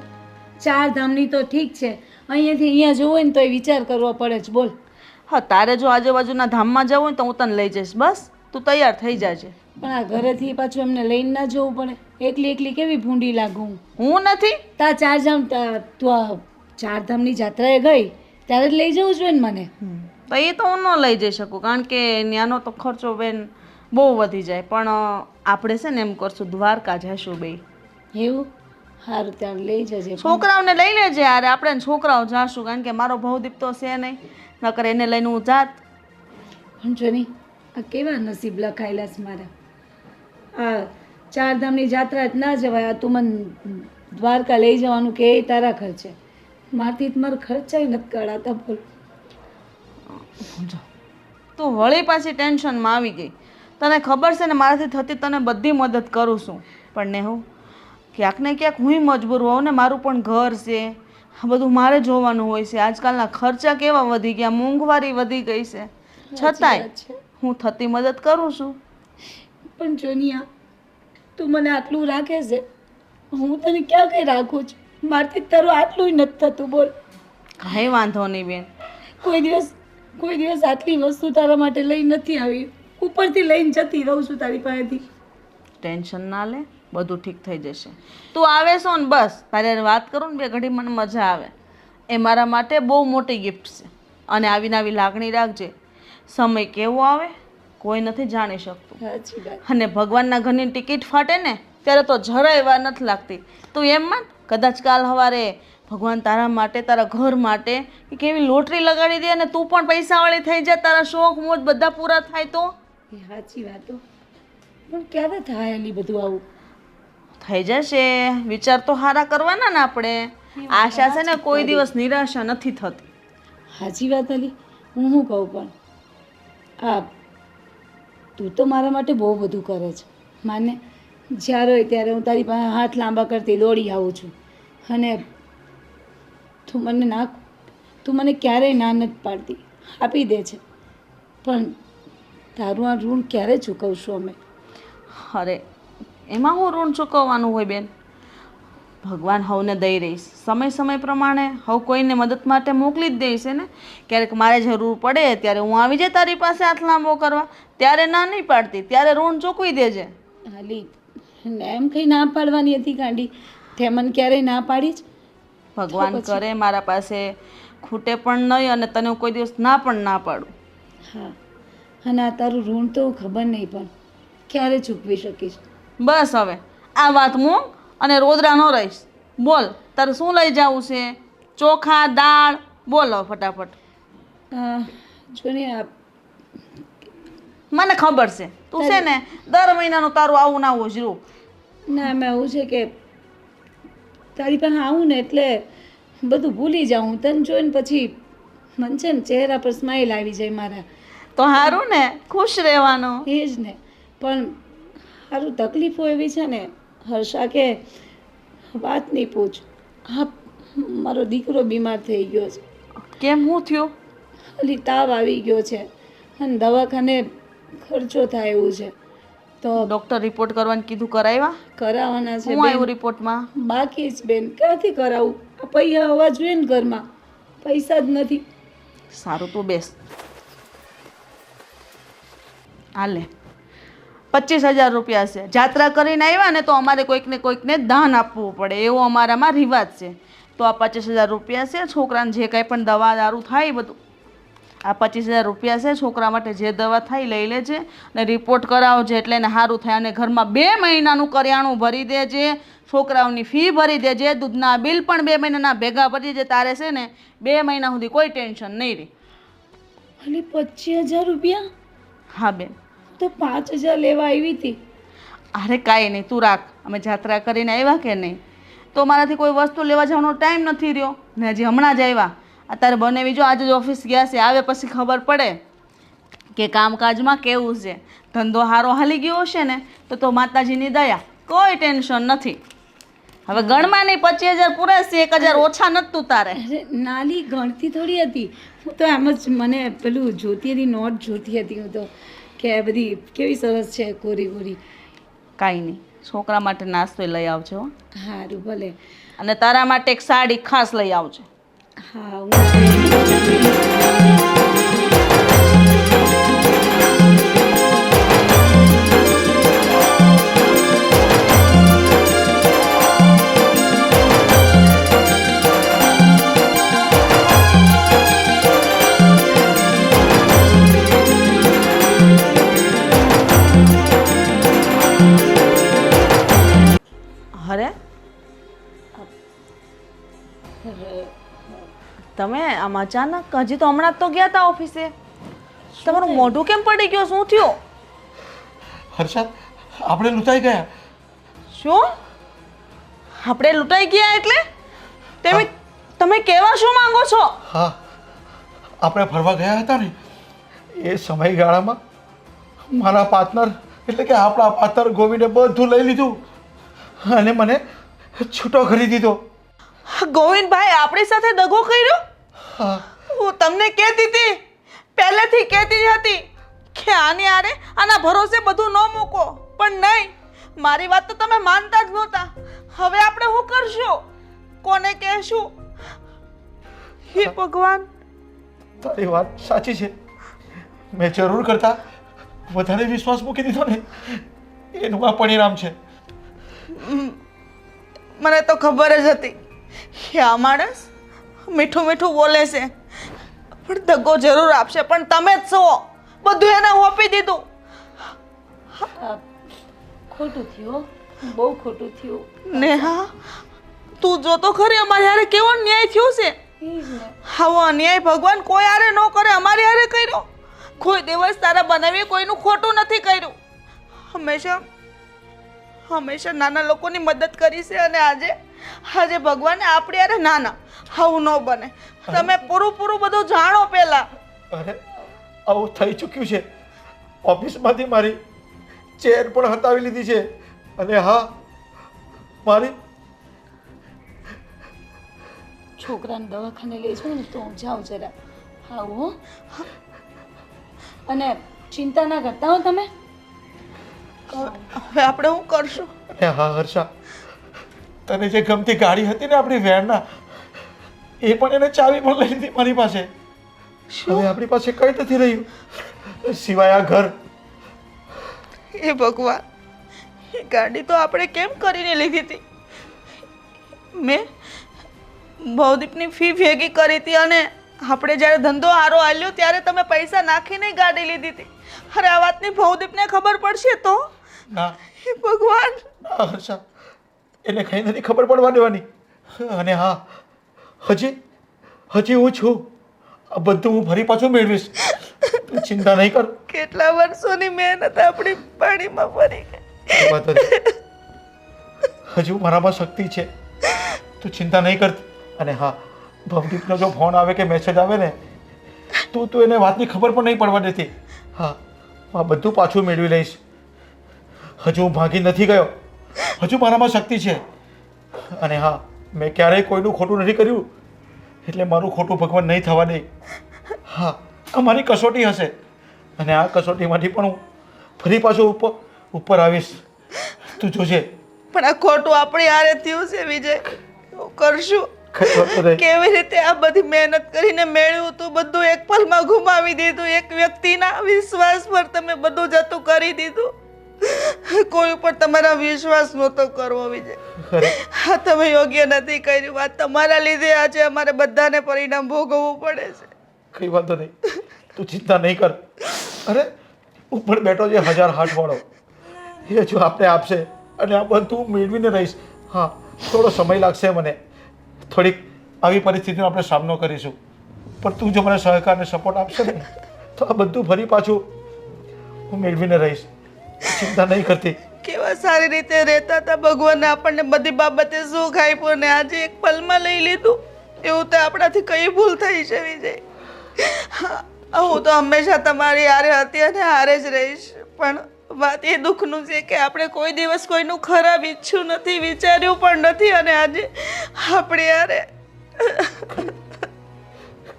4 ધામની. તો ઠીક છે, અહીંયાથી અહીંયા જવું હોય ને તો વિચાર કરવો પડે છે. બોલ, હા, તારે જો આજુબાજુના ધામમાં જવું હોય તો હું તને લઈ જઈશ. બસ તું તૈયાર થઈ જાજે. પણ આ ઘરેથી પાછું એમને લઈને ના જવું પડે. એકલી એકલી કેવી ભૂંડી લાગુ હું. હું નથી. તા 4 ધામ તું આ 4 ધામની યાત્રાએ ગઈ ત્યારે જ લઈ જવું જોઈએ ને મને. તો એ તો હું ન લઈ જઈ શકું, કારણ કે ત્યાંનો તો ખર્ચો બેન બહુ વધી જાય. પણ આપણે છે ને એમ કરશું, દ્વારકા જઈશું બે. એવું સારું, ત્યારે લઈ જજે. છોકરાઓને લઈ લેજે યાર, આપણે છોકરાઓ જાશું, કારણ કે મારો ભવદીપ તો છે નહીં, નકર એને લઈને હું જાત. પણ જો નહીં, આ કેવા નસીબ લખાયેલા છે મારા. આ 4 ધામની યાત્રા જ ના જવાય, આ તું મને દ્વારકા લઈ જવાનું કે એ તારા ખર્ચે. મારથી મારા ખર્ચાય નથી કાઢાતા. બોલ, તું વળી પાછી ટેન્શનમાં આવી ગઈ. તને ખબર છે ને મારાથી થતી તને બધી મદદ કરું છું, પણ ને હું ક્યાંક ને ક્યાંક હું મજબૂર હોઉં ને. મારું પણ ઘર છે, આ બધું મારે જોવાનું હોય છે. આજકાલના ખર્ચા કેવા વધી ગયા, મોંઘવારી વધી ગઈ છે, છતાંય હું થતી મદદ કરું છું. પણ જોનિયા, તું મને આટલું રાખે છે, હું તને ક્યાં કંઈ રાખું છું? મારથી તારું આટલું નથી થતું. બોલ, કાંઈ વાંધો નહીં બેન. કોઈ દિવસ આટલી વસ્તુ તારા માટે લઈ નથી આવી, ઉપરથી લઈને જતી રહું છું તારી પાસેથી. ટેન્શન ના લે, બધું ઠીક થઈ જશે. તું આવે છો ને બસ તારે વાત કરું ને બે ઘડી મને મજા આવે. એ મારા માટે બહુ મોટી ગિફ્ટ છે. અને આવીને આવી લાગણી રાખજે. સમય કેવો આવે કોઈ નથી જાણી શકતું. સાચી વાત. અને ભગવાનના ઘરની ટિકિટ ફાટે ને ત્યારે તો જરાય વાર નથી લાગતી. તું એમ માન, કદાચ કાલ સવારે ભગવાન તારા માટે, તારા ઘર માટે કેવી લોટરી લગાડી દે અને તું પણ પૈસાવાળી થઈ જાય, તારા શોખ મોજ બધા પૂરા થાય તો. એ સાચી વાતો, પણ ક્યારે થાય એલી બધું આવું? થઈ જશે. વિચાર તો સારા કરવાના ને આપણે. આશા છે ને કોઈ દિવસ નિરાશા નથી થતી. સાચી વાત અલી, હું શું કહું, પણ આ તું તો મારા માટે બહુ બધું કરે છે. માને જ્યારે હોય ત્યારે હું તારી પાસે હાથ લાંબા કરતી દોડી આવું છું, અને તું મને ક્યારેય ના નથી પાડતી, આપી દે છે. પણ તારું આ ઋણ ક્યારે ચૂકવશું અમે? અરે એમાં હું ઋણ ચૂકવવાનું હોય બેન? ભગવાન હવને દઈ રહીશ. સમય પ્રમાણે હવ કોઈને મદદ માટે મોકલી જ દઈશ ને. ક્યારેક મારે જરૂર પડે ત્યારે હું આવી જાય તારી પાસે હાથ લાંબો કરવા. ત્યારે ના નહીં પાડતી, ત્યારે ઋણ ચૂકવી દેજે. હાલી એમ કંઈ ના પાડવાની હતી કાંડી, તે મને ક્યારેય ના પાડી જ. ભગવાન કરે મારા પાસે ખૂટે પણ નહીં અને તને હું કોઈ દિવસ ના પણ ના પાડું. હા, અને આ તારું ઋણ તો ખબર નહીં પણ ક્યારે ચૂકવી શકીશ. બસ હવે આ વાત મૂક અને રોદરા ન રહીશ. બોલ તારે શું લઈ જવું છે? ચોખા, દાળ, બોલો ફટાફટ. જો ને આ મને ખબર છે તું છે ને દર મહિનાનું તારું આવું ના આવું જ રૂ. ના, એમાં એવું છે કે તારી પાસે આવું ને એટલે બધું ભૂલી જાઉં. તને જોઈને પછી મને છે ને ચહેરા પર સ્માઈલ આવી જાય મારા. તો સારું ને, ખુશ રહેવાનું. એ જ ને, પણ સારું તકલીફો એવી છે ને હર્ષા કે વાત નહીં પૂછ. હા, મારો દીકરો બીમાર થઈ ગયો છે. કેમ, હું થયું? ખાલી તાવ આવી ગયો છે અને દવાખાને ખર્ચો થાય એવું છે. તો ડૉક્ટર રિપોર્ટ કરવાનું કીધું, કરાવ્યા? કરાવવાના છે. હું આવ્યું રિપોર્ટમાં? બાકી જ બેન, ક્યાંથી કરાવું? આ પૈસા હોવા જોઈએ ને ઘરમાં, પૈસા જ નથી. સારું તું બેસ. હાલે 25,000 રૂપિયા છે. જાત્રા કરીને આવ્યા ને તો અમારે કોઈકને દાન આપવું પડે, એવો અમારામાં રિવાજ છે. તો આ 25,000 રૂપિયા છે. છોકરાને જે કાંઈ પણ દવા દારૂ થાય બધું આ 25,000 રૂપિયા છે. છોકરા માટે જે દવા થાય લઈ લેજે અને રિપોર્ટ કરાવજે એટલે એને સારું થાય. અને ઘરમાં 2 મહિનાનું કરિયાણું ભરી દેજે, છોકરાઓની ફી ભરી દેજે, દૂધના બિલ પણ 2 મહિનાના ભેગા ભરી દેજે. તારે છે ને 2 મહિના સુધી કોઈ ટેન્શન નહીં રહે. ખાલી 25,000 રૂપિયા? હા બેન, તો 5,000 લેવા આવી હતી. અરે કાંઈ નહીં, તું રાખ. અમે જાત્રા કરીને આવ્યા કે નહીં, તો મારાથી કોઈ વસ્તુ લેવા જવાનો ટાઈમ નથી રહ્યો ને. હજી હમણાં જ આવ્યા અત્યારે બનેવી જો આજે જ ઓફિસ ગયા છે, આવે પછી ખબર પડે કે કામકાજમાં કેવું છે. ધંધો સારો હાલી ગયો હશે ને તો માતાજીની દયા, કોઈ ટેન્શન નથી. હવે ગણમાં નહીં, 25,000 પૂરા છે, 1,000 ઓછા નતું તારે. અરે નાલી ગણતી થોડી હતી, હું તો એમ જ મને પેલું જોતી હતી, નોટ જોતી હતી હું તો, કે આ બધી કેવી સરસ છે કોરી કોરી. કાંઈ નહીં, છોકરા માટે નાસ્તો લઈ આવજો હો. સારું ભલે. અને તારા માટે એક સાડી ખાસ લઈ આવજો. હા હું અરે તમે આમ અચાનક, હજી તો હમણાં જ તો ગયા હતા ઓફિસે, તમારું મોઢું કેમ પડી ગયું? શું થયું? હર્ષા, આપણે લૂંટાઈ ગયા. શું? આપણે લૂંટાઈ ગયા એટલે? તમે કહેવા શું માંગો છો? હા, આપણે ફરવા ગયા હતા ને એ સમયગાળામાં મારા પાર્ટનર એટલે કે આપણા પાર્ટનર ગોવિંદે બધું લઈ લીધું અને મને છૂટો કરી દીધો. ગોવિંદભાઈ આપણી સાથે દગો કર્યો? હા, હું તમને કહેતી હતી, પહેલેથી કહેતી હતી કે આના ભરોસે બધું ન મૂકો, પણ નહીં, મારી વાત તો તમે માનતા જ નહોતા. હવે આપણે શું કરશું? કોને કહેશું? હે ભગવાન! તારી વાત સાચી છે. મેં જરૂર કરતા વધારે વિશ્વાસ મૂકી દીધો ને એનું આ પરિણામ છે. મને તો ખબર જ હતી કે આ માણસ મીઠું મીઠું બોલે છે, પણ દગો જરૂર આપશે. પણ તમે જ છો, બધું એને હોપી દીધું. ખોટું થયું, બહુ ખોટું થયું. નેહા, તું જો તો ખરી અમારી હારે કેવો ન્યાય થયો છે. આવો અન્યાય ભગવાન કોઈ હારે ન કરે, અમારી હારે કર્યો. કોઈ દિવસ તારા બનાવી કોઈનું ખોટું નથી કર્યું. હંમેશા નાના લોકોની મદદ કરી છે, અને આજે ભગવાને આપણી હારે નાના આવું ન બને. તમે પૂરું બધું જાણો પહેલા. અરે આવું થઈ ચૂક્યું છે. ઓફિસમાંથી મારી ચેર પણ હટાવી લીધી છે અને હા, મારી છોકરાને દવાખાને લઈ જાઉં ને તો હું જાઉં જરા. આવું હો. અને ચિંતા ના કરતા હો તમે. હવે આપણે શું કરશું? અને હા હર્ષા, તને જે ગમતી ગાડી હતી ને આપણી વેરના, એ પણ એને ચાવી પણ લઈ લીધી મારી પાસે. હવે આપણી પાસે કંઈ નથી રહ્યું સિવાય આ ઘર. એ ભગવાન, એ ગાડી તો આપણે કેમ કરીને લીધી હતી? મેં ભવદીપની ફી ભેગી કરી હતી, અને આપણે જ્યારે ધંધો હારો હાલ્યો ત્યારે તમે પૈસા નાખીને ગાડી લીધી હતી. અરે આ વાતની ભવદીપને ખબર પડશે તો? ના હે ભગવાન! ના હર્ષા, એને કંઈ નથી ખબર પડવા દેવાની. અને હા, હજી હું છું. આ બધું હું ફરી પાછું મેળવીશ. તું ચિંતા નહીં કર. કેટલા વર્ષોની મહેનત આપણી પાણીમાં ફરી ગઈ. વાત હતી. હજુ મારામાં શક્તિ છે, તું ચિંતા નહીં કરતી. અને હા, ભવદીપનો જો ફોન આવે કે મેસેજ આવે ને તું એને વાતની ખબર પણ નહીં પડવા દેતી. હા, આ બધું પાછું મેળવી લઈશ. હજુ હું ભાગી નથી ગયો, હજુ મારામાં શક્તિ છે. અને હા, મેં ક્યારેય કોઈનું ખોટું નથી કર્યું, એટલે મારું ખોટું ભગવાન નહીં થવા દે. હા, આ મારી કસોટી હશે, અને આ કસોટીમાંથી પણ હું ફરી પાછું ઉપર આવીશ. તું જોજે. પણ આ ખોટું આપણી હારે થયું છે વિજય. શું કરશું? કઈ વાંધો નહીં. કેવી રીતે આ બધી મહેનત કરીને મેળવ્યું તું બધું એક પલમાં ગુમાવી દીધું. એક વ્યક્તિના વિશ્વાસ પર તમે બધું જતું કરી દીધું. કોઈ ઉપર તમારા વિશ્વાસ નહોતો કરવો વિજય. હા, તમે યોગ્ય નથી કર્યું. આ તમારા લીધે આજે અમારે બધાને પરિણામ ભોગવવું પડે છે. કઈ વાંધો નહીં, તું ચિંતા નહીં કર. અરે ઉપર બેઠો જે 1000 હાથ વાળો, એ જો આપણે આપશે અને આ બધું મેળવીને રહીશ. હા, થોડો સમય લાગશે મને, થોડીક આવી પરિસ્થિતિનો આપણે સામનો કરીશું, પણ તું જો મને સહકાર અને સપોર્ટ આપશે ને તો આ બધું ફરી પાછું હું મેળવીને રહીશ. ચિંતા નહીં કરતી. કેવા સારી રીતે રહેતા હતા. ભગવાને આપણને બધી બાબતે સુખ આપ્યું ને આજે એક પલમાં લઈ લીધું. એવું તો આપણાથી કઈ ભૂલ થઈ છે વિજય. હું તો હંમેશા તમારી હારે હતી અને હારે જ રહીશ, પણ વાત એ દુઃખનું છે કે આપણે કોઈ દિવસ કોઈનું ખરાબ ઈચ્છ્યું નથી, વિચાર્યું પણ નથી, અને આજે આપણે યારે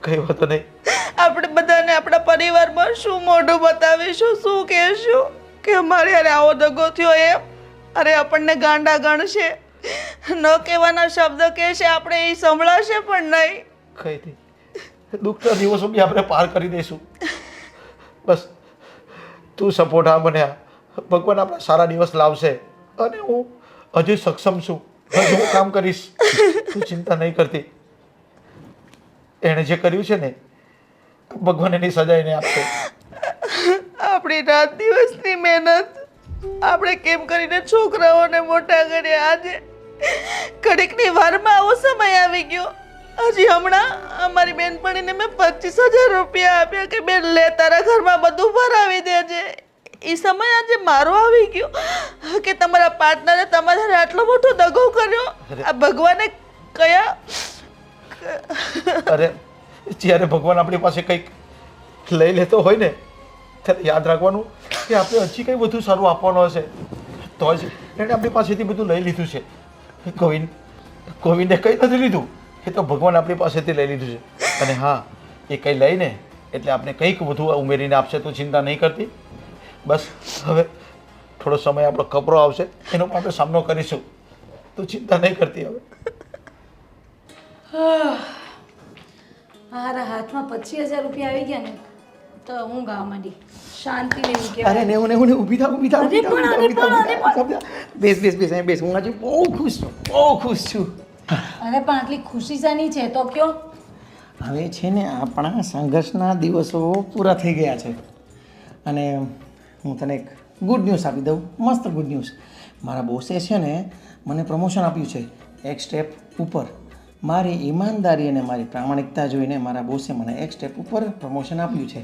કઈ વાતો નહીં. આપણે બધાને આપણા પરિવારમાં શું મોઢું બતાવીશું, શું કહેશું કે અમારે યારે આવો દગો થયો એમ? અરે આપણને ગાંડા ગણશે, ન કહેવાના શબ્દ કહેશે, આપણે એ સંભળાશે પણ નહીં. કઈ નહીં, દુઃખના દિવસો બી આપણે પાર કરી દઈશું. બસ તું સપોર્ટ આ મને આ. ભગવાન આપણા સારા દિવસ લાવશે અને હું હજુ સક્ષમ છું, હજુ હું કામ કરીશ. તું ચિંતા નહીં કરતી. એણે જે કર્યું છે ને, ભગવાન એની સજા એને આપશે. આપણી રાત દિવસની મહેનત આપણે કેમ કરીને છોકરાઓને મોટા કર્યા, આજે ઘડીકની વારમાં આવો સમય આવી ગયો. હજી હમણાં અમારી બેનપણીને મેં 25,000 રૂપિયા આપ્યા કે બેન લે તારા ઘરમાં બધું ભરાવી દેજે. એ સમય આજે મારો આવી ગયો કે તમારા પાર્ટનરે તમારા આટલો મોટો દગો કર્યો. આ ભગવાને કયા અરે જ્યારે ભગવાન આપણી પાસે કંઈક લઈ લેતો હોય ને, ત્યારે યાદ રાખવાનું કે આપણે હજી કંઈ વધુ સારું આપવાનું હશે. તો જ એણે આપણી પાસેથી બધું લઈ લીધું છે. ગોવિંદે કંઈ નથી લીધું, એ તો ભગવાન આપણી પાસેથી લઈ લીધું છે. અને હા, એ કંઈ લઈને એટલે આપણે કંઈક વધુ ઉમેરીને આપશે. તો ચિંતા નહીં કરતી. બસ હવે થોડો સમય આપણો કપરો આવશે, એનો પણ આપણે સામનો કરીશું. તું ચિંતા નહીં કરતી. હવે મારા હાથમાં 25,000 રૂપિયા આવી ગયા ને તો હું ગાવા માંડી. શાંતિ લેવી કે અરે ને ઊભી થા અરે પણ બેસ અહીં બેસ. હું આજે બહુ ખુશ છું, બહુ ખુશ છું. અરે પણ આટલી ખુશી શાની છે તો કયો. હવે છે ને આપણા સંઘર્ષના દિવસો પૂરા થઈ ગયા છે અને હું તને એક ગુડ ન્યૂઝ આપી દઉં. મસ્ત ગુડ ન્યૂઝ. મારા બોસે છે ને મને પ્રમોશન આપ્યું છે એક સ્ટેપ ઉપર. મારી ઈમાનદારી અને મારી પ્રામાણિકતા જોઈને મારા બોસે મને એક સ્ટેપ ઉપર પ્રમોશન આપ્યું છે.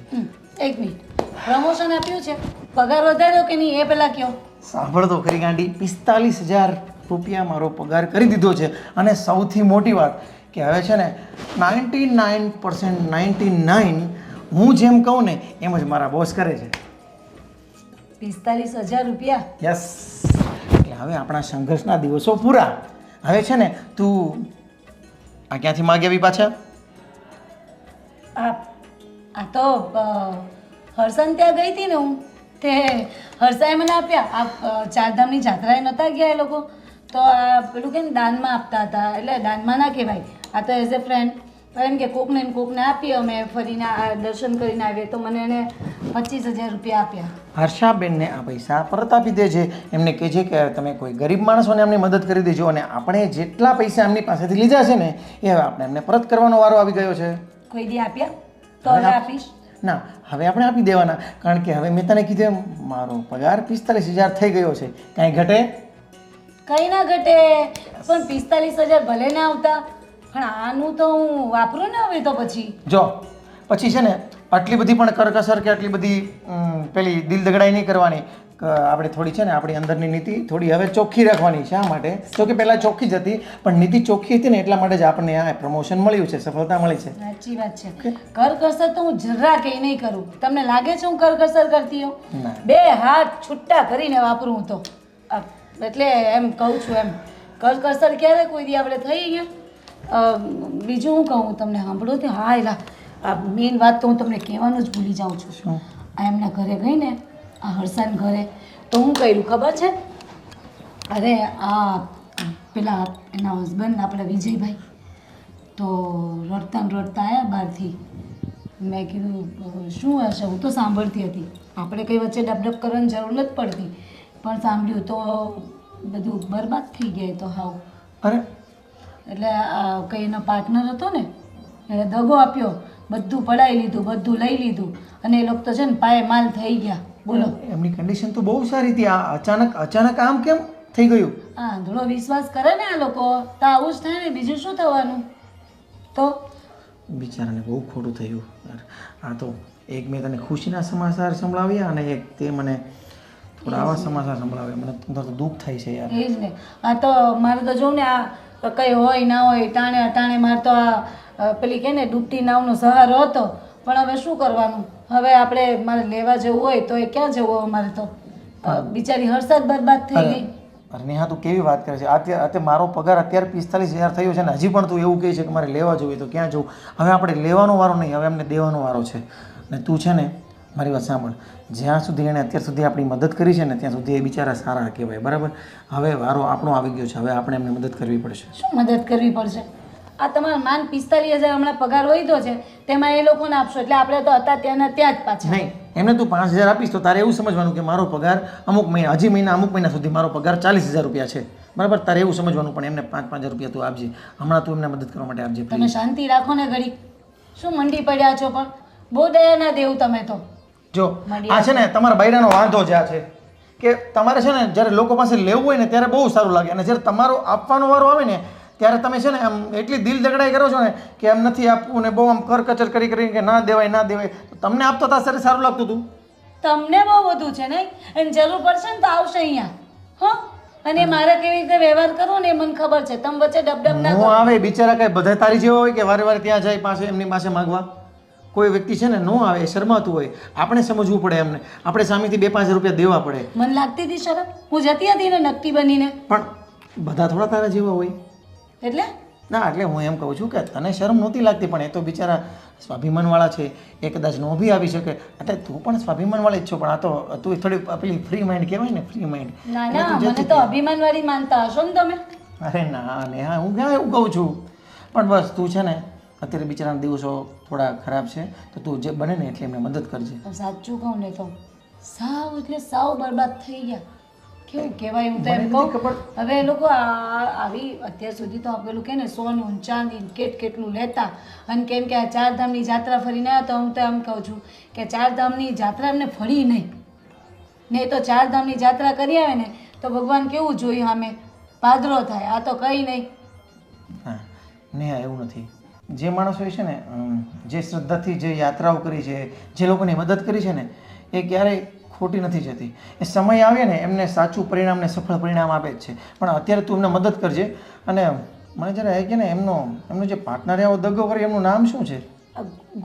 એક મિનિટ, પ્રમોશન આપ્યું છે, પગાર વધાર્યો કે નહીં એ પહેલાં કયો. સાંભળ તો ખરી ગાંડી, 45,000 રૂપિયા મારો પગાર કરી દીધો છે. અને સૌથી મોટી વાત કે હવે છે ને 99% હું જેમ કહું ને એમ જ મારા બોસ કરે છે. 45,000 રૂપિયા? યસ. એટલે હવે આપણા સંઘર્ષના દિવસો પૂરા. હવે છે ને તું આ ક્યાંથી માગી આવી પાછા? આ તો હર્ષન ત્યાં ગઈ હતી ને હું, તે હર્ષાએ મને આપ્યા. આ ચારધામની જાત્રાએ નહોતા ગયા એ લોકો, તો આ પેલું કે દાનમાં આપતા હતા. એટલે દાનમાં ના કહેવાય, આ તો એઝ એ ફ્રેન્ડ. તો એમ કે કોકને ને કોકને આપી, અમે ફરીને આ દર્શન કરીને આવીએ. તો મને એને 25,000 રૂપિયા આપ્યા. હર્ષાબેનને આ પૈસા પરત આપી દેજે. એમને કહેજે કે તમે કોઈ ગરીબ માણસોને એમની મદદ કરી દેજો. અને આપણે જેટલા પૈસા એમની પાસેથી લીધા છે ને એ હવે આપણે એમને પરત કરવાનો વારો આવી ગયો છે. કોઈ દી આપ્યા તો હવે આપીશ ના, હવે આપણે આપી દેવાના. કારણ કે હવે મેં તને કીધું એમ મારો પગાર 45,000 થઈ ગયો છે. કાંઈ ઘટે? કંઈ ના ઘટે. પણ 45,000 ભલે ના આવતા, પણ આનું તો હું વાપરું ને હવે. તો પછી જો પછી છે ને આટલી બધી પણ કરકસર કે આટલી બધી પેલી દિલ દગડાઈ નહીં કરવાની. આપણે થોડી છે ને આપણી અંદરની નીતિ થોડી હવે ચોખ્ખી રાખવાની. શા માટે? જો કે પહેલાં ચોખ્ખી જ હતી, પણ નીતિ ચોખ્ખી હતી ને એટલા માટે જ આપણને આ પ્રમોશન મળ્યું છે, સફળતા મળી છે. સાચી વાત છે. કરકસર તો હું જરા કંઈ નહીં કરું. તમને લાગે છે હું કરકસર કરતી હોઉં? ના. 2 હાથ છૂટા કરીને વાપરું હું તો. એટલે એમ કહું છું, એમ કરકસર ક્યારે કોઈ દી આપણે થઈ ગયા. બીજું હું કહું તમને, સાંભળો તે. હા, એલા આ મેઇન વાત તો હું તમને કહેવાનું જ ભૂલી જાઉં છું. આ એમના ઘરે ગઈ ને, આ હર્ષાન ઘરે, તો હું કર્યું ખબર છે? અરે આ પેલા એના હસબન્ડ આપણા વિજયભાઈ તો રડતા ને રડતા આવ્યા બહારથી. મેં કીધું શું હશે? હું તો સાંભળતી હતી. આપણે કંઈ વચ્ચે ડબડબ કરવાની જરૂર નથી પડતી, પણ સાંભળ્યું તો બધું બરબાદ થઈ ગયા. તો હાવ અરે એટલે કંઈ એનો પાર્ટનર હતો ને એને દગો આપ્યો, બધું પડાવી લીધું, બધું લઈ લીધું, અને એ લોકો તો છે ને પાયે માલ થઈ ગયા. બોલો, એમની કન્ડિશન તો બહુ સારી હતી. આ અચાનક આમ કેમ થઈ ગયું? આ આંધળો વિશ્વાસ કરે ને આ લોકો, તો આવું જ થાય ને. બીજું શું થવાનું? તો બિચારાને બહુ ખોટું થયું. આ તો એક મેં તને ખુશીના સમાચાર સંભળાવ્યા અને એક તે મને થોડા આવા સમાચાર સંભળાવ્યા. મને તો દુઃખ થાય છે યાર. એ જ ને. આ તો મારે તો જોઉં ને આ કંઈ હોય ના હોય ટાણે અટાણે મારે તો આ પેલી કહે ને ડૂબતી નાવનો સહારો હતો. પણ હવે શું કરવાનું? હવે આપણે મારે લેવા જવું હોય તો એ ક્યાં જવું અમારે તો? બિચારી હર્ષદ બરબાદ થઈ ગઈ. અરે નેહા તું કેવી વાત કરે છે? અત્યારે મારો પગાર અત્યારે 45,000 થયો છે ને હજી પણ તું એવું કહે છે કે મારે લેવા જવું હોય તો ક્યાં જવું? હવે આપણે લેવાનો વારો નહીં, હવે અમને દેવાનો વારો છે. ને તું છે ને મારી વાત સાંભળ, જ્યાં સુધી એણે અત્યાર સુધી આપણી મદદ કરી છે ને ત્યાં સુધી એ બિચારા સારા કહેવાય, બરાબર? હવે વારો આપણો આવી ગયો છે, હવે આપણે એમને મદદ કરવી પડશે. શું મદદ કરવી પડશે? આ તમારા માન 45,000 હમણાં પગાર વધ્યો છે તેમાં એ લોકોને આપશો એટલે આપણે તો હતા ત્યાંના ત્યાં જ પાછા. નહીં, એમને તું 5,000 આપીશ તો તારે એવું સમજવાનું કે મારો પગાર અમુક મહિના સુધી મારો પગાર 40,000 રૂપિયા છે, બરાબર? તારે એવું સમજવાનું. પણ એમને 5,000 રૂપિયા તું આપજે હમણાં, તું એમને મદદ કરવા માટે આપજે. તમે શાંતિ રાખો ને ઘડી, શું મંડી પડ્યા છો? પણ બહુ દયા ના દેવું તમે તો. જો આ છે ને તમારા બૈરાનો વાંધો જ આ છે કે તમારે છે ને જ્યારે લોકો પાસે લેવું હોય ને ત્યારે બહુ સારું લાગે, અને જ્યારે તમારો આપવાનો વારો આવે ને ત્યારે તમે છે ને આમ એટલી દિલ દગડાઈ કરો છો ને કે એમ નથી આપવું ને બહુ આમ કરકચર કરી કે ના દેવાય. તો તમને આપતો તારે સારું લાગતું હતું. તમને બહુ બધું છે નહીં, અને જરૂર પડશે ને તો આવશે અહીંયા. હો, અને મારે કેવી રીતે વ્યવહાર કરવો ને એ મને ખબર છે. તમે વચ્ચે ડબડબ ના નો કરો. આવે બિચારા, કઈ બધા તારી જેવા હોય કે વારે વારે ત્યાં જાય પાસે એમની પાસે માગવા? કોઈ વ્યક્તિ છે ને નો આવે, એ શરમાતું હોય. આપણે સમજવું પડે એમને, આપણે સામેથી 2-5 રૂપિયા દેવા પડે. મને લાગતી હતી શરમ, હું જતી હતી ને નક્કી બનીને. પણ બધા થોડા તારા જેવા હોય. એટલે ના, એટલે હું એમ કહું છું કે તને શરમ નહોતી લાગતી, પણ એ તો બિચારા સ્વાભિમાનવાળા છે, એ કદાચ નો બી આવી શકે. એટલે તું પણ સ્વાભિમાનવાળી જ છો, પણ આ તો તું થોડી પેલી ફ્રી માઇન્ડ કહેવાય ને, ફ્રી માઇન્ડ. ના ના, મને તો અભિમાનવાળી માનતા હશો ને તમે. અરે ના નેહા, હું ક્યાં એવું કહું છું. પણ બસ તું છે ને અત્યારે બિચારાના દિવસો થોડા ખરાબ છે, તો તું જે બને ને એટલે એમને મદદ કરજે. સાચું કહું ને તો સાવ એટલે સાવ બરબાદ થઈ ગયા. કેવું કહેવાય, હું તો એમ કહું હવે એ લોકો આવી અત્યાર સુધી તો પેલું કે ને સોનું ચાંદી કેટલું લેતા, અને કેમ કે આ 4 ધામની જાત્રા ફરીને આવ્યા તો હું તો એમ કહું છું કે 4 ધામની જાત્રા એમને ફરી નહીં ને. તો 4 ધામની જાત્રા કરી આવે ને તો ભગવાન કેવું જોયું સામે પાદરો થાય. આ તો કંઈ નહીં. હા નેહા, એવું નથી. જે માણસોએ છે ને જે શ્રદ્ધાથી જે યાત્રાઓ કરી છે, જે લોકોની મદદ કરી છે ને, એ ક્યારેય ખોટી નથી જતી. એ સમય આવે ને એમને સાચું પરિણામ ને સફળ પરિણામ આપે જ છે. પણ અત્યારે તું એમને મદદ કરજે. અને મને જરા એ કે ને એમનો જે પાર્ટનર એવો દગો કરે એમનું નામ શું છે?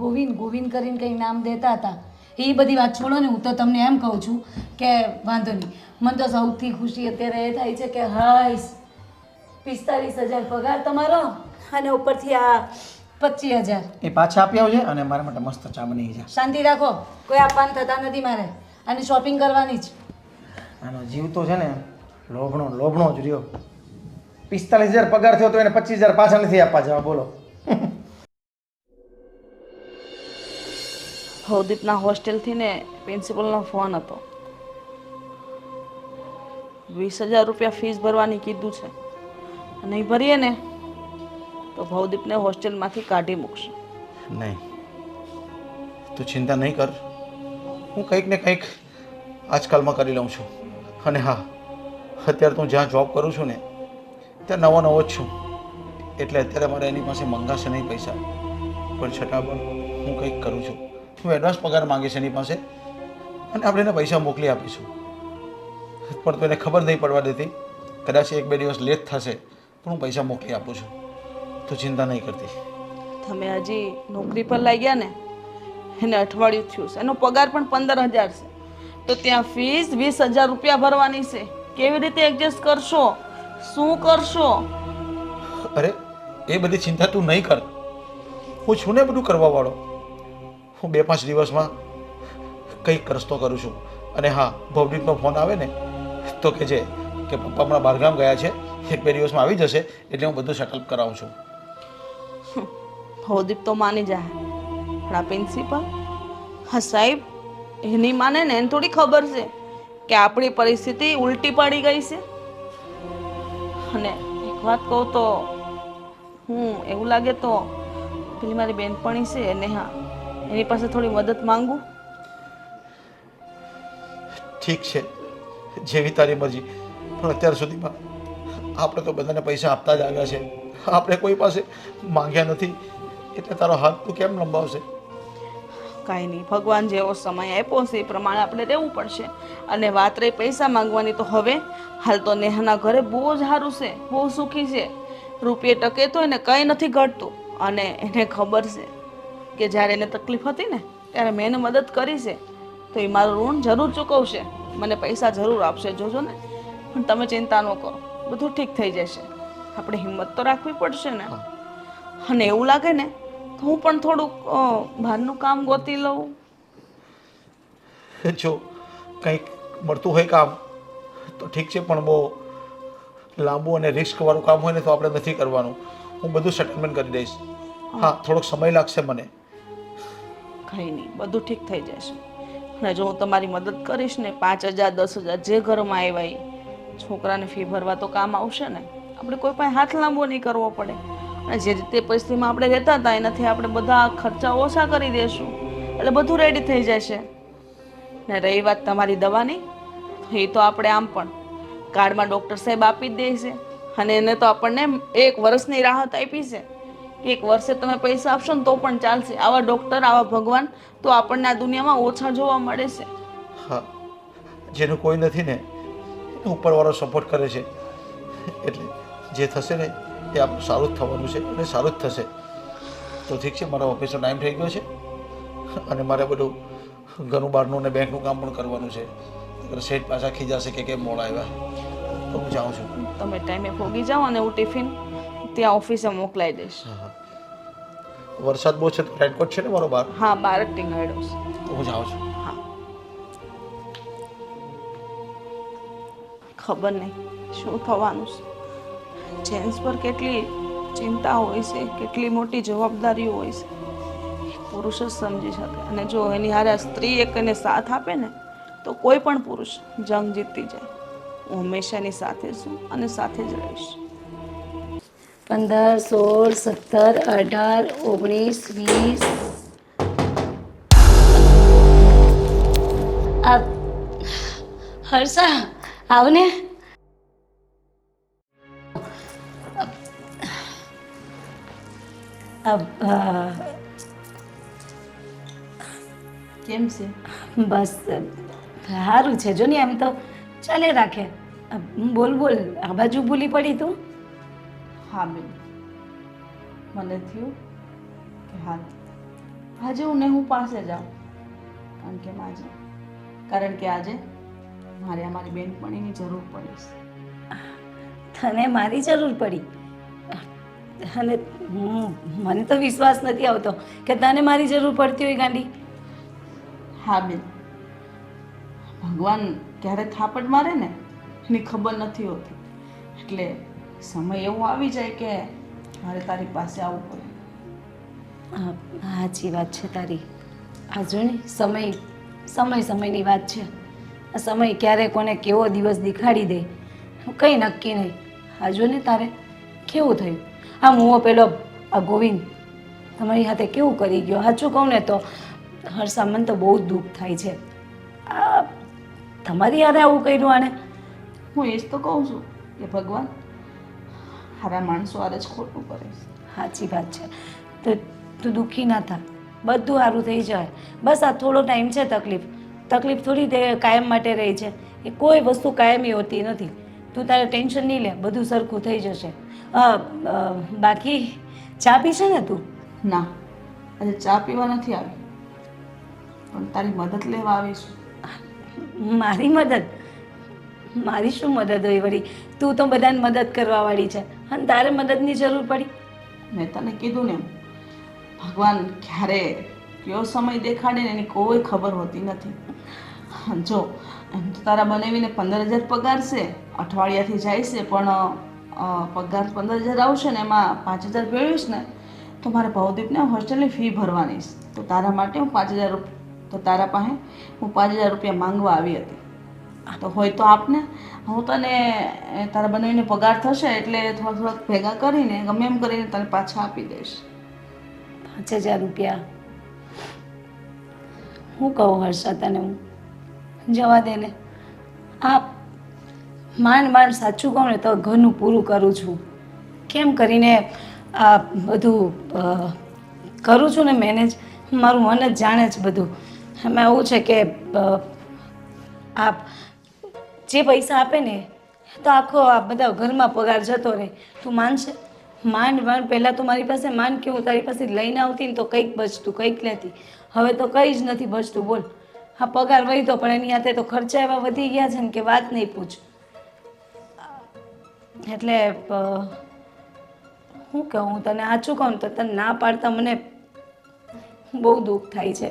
ગોવિંદ કરીને કંઈક નામ દેતા હતા. એ બધી વાત છોડો ને, હું તો તમને એમ કહું છું કે વાંધો નહીં. મને તો સૌથી ખુશી અત્યારે એ થાય છે કે હાઈસ 45,000 પગાર તમારો અને ઉપરથી આ 25,000 એ પાછા આપી આવજે અને મારા માટે મસ્ત ચા બની જાય. શાંતિ રાખો, કોઈ આપવાન થતા નથી મારે. અને શોપિંગ કરવાની જ. આનો જીવ તો છે ને લોભણો જ રહ્યો. 45,000 પગાર થયો તો એને 25,000 પાછા નથી આપવા જવા, બોલો. ભવદીપના હોસ્ટેલથી ને પ્રિન્સિપલનો ફોન હતો. 20,000 રૂપિયા ફીસ ભરવાની કીધું છે. નહીં ભરીએ ને તો ભવદીપને હોસ્ટેલમાંથી કાઢી મૂકશે. નહીં, તું ચિંતા નહીં કર. હું કંઈક ને કંઈક આજકાલમાં કરી લઉં છું. અને હા, અત્યારે તું જ્યાં જોબ કરું છું ને ત્યાં નવો જ છું, એટલે અત્યારે મારે એની પાસે મંગાશે નહીં પૈસા. પણ છતાં પણ હું કંઈક કરું છું. હું એડવાન્સ પગાર માંગીશ એની પાસે અને આપણે એને પૈસા મોકલી આપીશું. પણ તો એને ખબર નહીં પડવા દેતી. કદાચ 1-2 દિવસ લેટ થશે પણ હું પૈસા મોકલી આપું છું. તું ચિંતા નહીં કરતી. તમે હજી નોકરી પર લાગ્યા ને એને અઠવાડિયું થયું છે, એનો પગાર પણ 15,000 છે, તો ત્યાં ફીસ 20,000 રૂપિયા ભરવાની છે. કેવી રીતે એડજસ્ટ કરશો? શું કરશો? અરે એ બધી ચિંતા તું નહીં કર. હું છું ને બધું કરવાવાળો. હું 2-5 દિવસમાં કંઈક રસ્તો કરું છું. અને હા, ભવદીપનો ફોન આવે ને તો કહેજે કે પપ્પા હમણાં બહારગામ ગયા છે, 1-2 દિવસમાં આવી જશે, એટલે હું બધું સેટલ કરાવું છું. ભવદીપ તો માની જાય, પણ આ પ્રિન્સિપલ, હા સાહેબ, એની માને ને એને થોડી ખબર છે કે આપણી પરિસ્થિતિ ઉલટી પડી ગઈ છે. અને એક વાત કહું તો હું એવું લાગે તો પેલી મારી બેનપણી છે એને, હા, એની પાસે થોડી મદદ માંગુ. ઠીક છે, જેવી તારી મરજી. પણ અત્યાર સુધીમાં આપણે તો બધાને પૈસા આપતા જ આવ્યા છે, આપણે કોઈ પાસે માંગ્યા નથી, એટલે તારો હાથ તું કેમ લંબાવશે? કાંઈ નહીં, ભગવાન જેવો સમય આપ્યો છે એ પ્રમાણે આપણે રહેવું પડશે. અને વાત રહી પૈસા માંગવાની, તો હવે હાલ તો નેહાના ઘરે બહુ જ સારું છે, બહુ સુખી છે. રૂપિયે ટકે તો એને કંઈ નથી ઘટતું. અને એને ખબર છે કે જ્યારે એને તકલીફ હતી ને ત્યારે મેં એને મદદ કરી છે, તો એ મારું ઋણ જરૂર ચૂકવશે, મને પૈસા જરૂર આપશે, જોજો ને. પણ તમે ચિંતા ન કરો, બધું ઠીક થઈ જશે. આપણે હિંમત તો રાખવી પડશે ને. અને એવું લાગે ને તો હું પણ થોડુંક બહારનું કામ ગોતી લઉં. જો કંઈક મળતું હોય કામ તો ઠીક છે, પણ બહુ લાંબુ અને રિસ્કવાળું કામ હોય ને તો આપણે નથી કરવાનું. હું બધું સેટલમેન્ટ કરી દઈશ. હા, થોડોક સમય લાગશે મને. કંઈ નહીં, બધું ઠીક થઈ જશે. અને જો હું તમારી મદદ કરીશ ને, 5,000 10,000 જે ઘરમાં આવ્યા એ છોકરાને ફી ભરવા તો કામ આવશે ને. આપણે કોઈ પાસે હાથ લાંબો નહીં કરવો પડે. અને જે રીતે પરિસ્થિતિમાં આપણે રહેતા હતા એનાથી આપણે બધા ખર્ચા ઓછા કરી દઈશું, એટલે બધું રેડી થઈ જશે. ને રહી વાત તમારી દવાની, એ તો આપણે આમ પણ કાર્ડમાં ડૉક્ટર સાહેબ આપી જ દે છે. અને એને તો આપણને 1 વર્ષની રાહત આપી છે. 1 વર્ષે તમે પૈસા આપશો ને તો પણ ચાલશે. આવા ડૉક્ટર, આવા ભગવાન તો આપણને આ દુનિયામાં ઓછા જોવા મળે છે. હા, જેનું કોઈ નથી ને ઉપરવાળો સપોર્ટ કરે છે, એટલે જે થશે ને એ આપણું સારું જ થવાનું છે અને સારું જ થશે. તો ઠીક છે, મારો ઓફિસનો ટાઈમ થઈ ગયો છે અને મારે બધું ઘરનું બહારનું અને બેંકનું કામ પણ કરવાનું છે. શેઠ પાછા ખીજાશે કે કેમ મોડા આવ્યા, તો હું જાઉં છું. તમે ટાઈમે ભોગી જાઓ અને હું ટિફિન ત્યાં ઓફિસે મોકલાઈ દઈશ. વરસાદ બહુ છે તો રેનકોટ છે ને મારો બહાર? હા, બહાર જ ટીંગાડ્યો છે. તો હું જાઉં છું. હા, ખબર નહીં શું થવાનું છે. જેન્ટ્સ પર કેટલી ચિંતા હોય છે, કેટલી મોટી જવાબદારીઓ હોય છે, પુરુષ જ સમજી શકે. અને જો એની હારે સ્ત્રી એક એને સાથ આપે ને તો કોઈ પણ પુરુષ જંગ જીતી જાય. હું હંમેશાની સાથે છું અને સાથે જ રહીશ. 15 16 17 18 19 20. હર્ષા, આવને. કેમ છે? બસ સારું છે. જો ને એમ તો ચાલે રાખે. બોલ બોલ, આ બાજુ ભૂલી પડી તું? હા બેન, મને થયું કે હા આજે હું નેહુ પાસે જાઉં. કારણ કે આજે મારે અમારી બેનપણીની જરૂર પડી છે. તને મારી જરૂર પડી? અને મને તો વિશ્વાસ નથી આવતો કે તને મારી જરૂર પડતી હોય ગાંડી. હા બેન, ભગવાન ક્યારે થાપડ મારે ને એની ખબર નથી હોતી. એટલે સમય એવો આવી જાય કે મારે તારી પાસે આવવું પડે. સાચી વાત છે તારી. આ જો ને સમયની વાત છે. આ સમય ક્યારે કોને કેવો દિવસ દેખાડી દે કંઈ નક્કી નહીં. આ જો ને તારે કેવું થયું. આ મુઓ પેલો આ ગોવિંદ તમારી હાથે કેવું કરી ગયો. સાચું કહું ને તો હર્ષા, મને તો બહુ જ દુઃખ થાય છે. આ તમારી હારે આવું કર્યું આને. હું એ જ તો કહું છું કે ભગવાન હારા માણસો હારે જ ખોટું કરે છે. સાચી વાત છે. તો તું દુઃખી ના થા, બધું સારું થઈ જાય. બસ આ થોડો ટાઈમ છે. તકલીફ થોડી તે કાયમ માટે રહી છે. એ કોઈ વસ્તુ કાયમી હોતી નથી. તું તારે ટેન્શન નહીં લે, બધું સરખું થઈ જશે. બાકી ચા પીશે ને તું? ના, આજે ચા પીવા નથી આવી, પણ તારી મદદ લેવા આવીશું. મારી મદદ? મારી શું મદદ હોય વળી? તું તો બધાને મદદ કરવાવાળી છે અને તારે મદદની જરૂર પડી? મેં તને કીધું ને, ભગવાન ક્યારે કયો સમય દેખાડે ને એની કોઈ ખબર હોતી નથી. જો એમ તો તારા બનાવીને 15,000 પગાર છે, અઠવાડિયાથી જાય છે, પણ પગાર 15,000 આવશે ને એમાં 5,000 ભેળવીશ ને તો મારે ભવદીપને હોસ્ટેલની ફી ભરવાની છે. તો તારા માટે હું 5,000 તો તારા પાસે હું 5,000 રૂપિયા માંગવા આવી હતી. તો હોય તો આપને, હું તને તારા બનાવીને પગાર થશે એટલે થોડાક ભેગા કરીને ગમે એમ કરીને તને પાછા આપી દઈશ. 5,000 રૂપિયા? હું કહું હર્ષા તને, હું જવા દે ને. આ માંડ સાચું કહું ને તો ઘરનું પૂરું કરું છું. કેમ કરીને આ બધું કરું છું ને મેનેજ. મારું મન જ જાણે છે બધું. એમાં એવું છે કે આ જે પૈસા આપે ને તો આખો આ બધા ઘરમાં પગાર જતો રહે. તું માનશે? માંડ માંડ પહેલાં તો મારી પાસે માંડ કે હું તારી પાસે લઈને આવતી ને તો કંઈક બચતું કંઈક લેતી. હવે તો કંઈ જ નથી બચતું બોલ. હા પગાર વધ્યો પણ એની હાથે તો ખર્ચા એવા વધી ગયા છે ને કે વાત નહીં પૂછ. એટલે શું કહું હું તને સાચું કહું તો તને ના પાડતા મને બહુ દુઃખ થાય છે.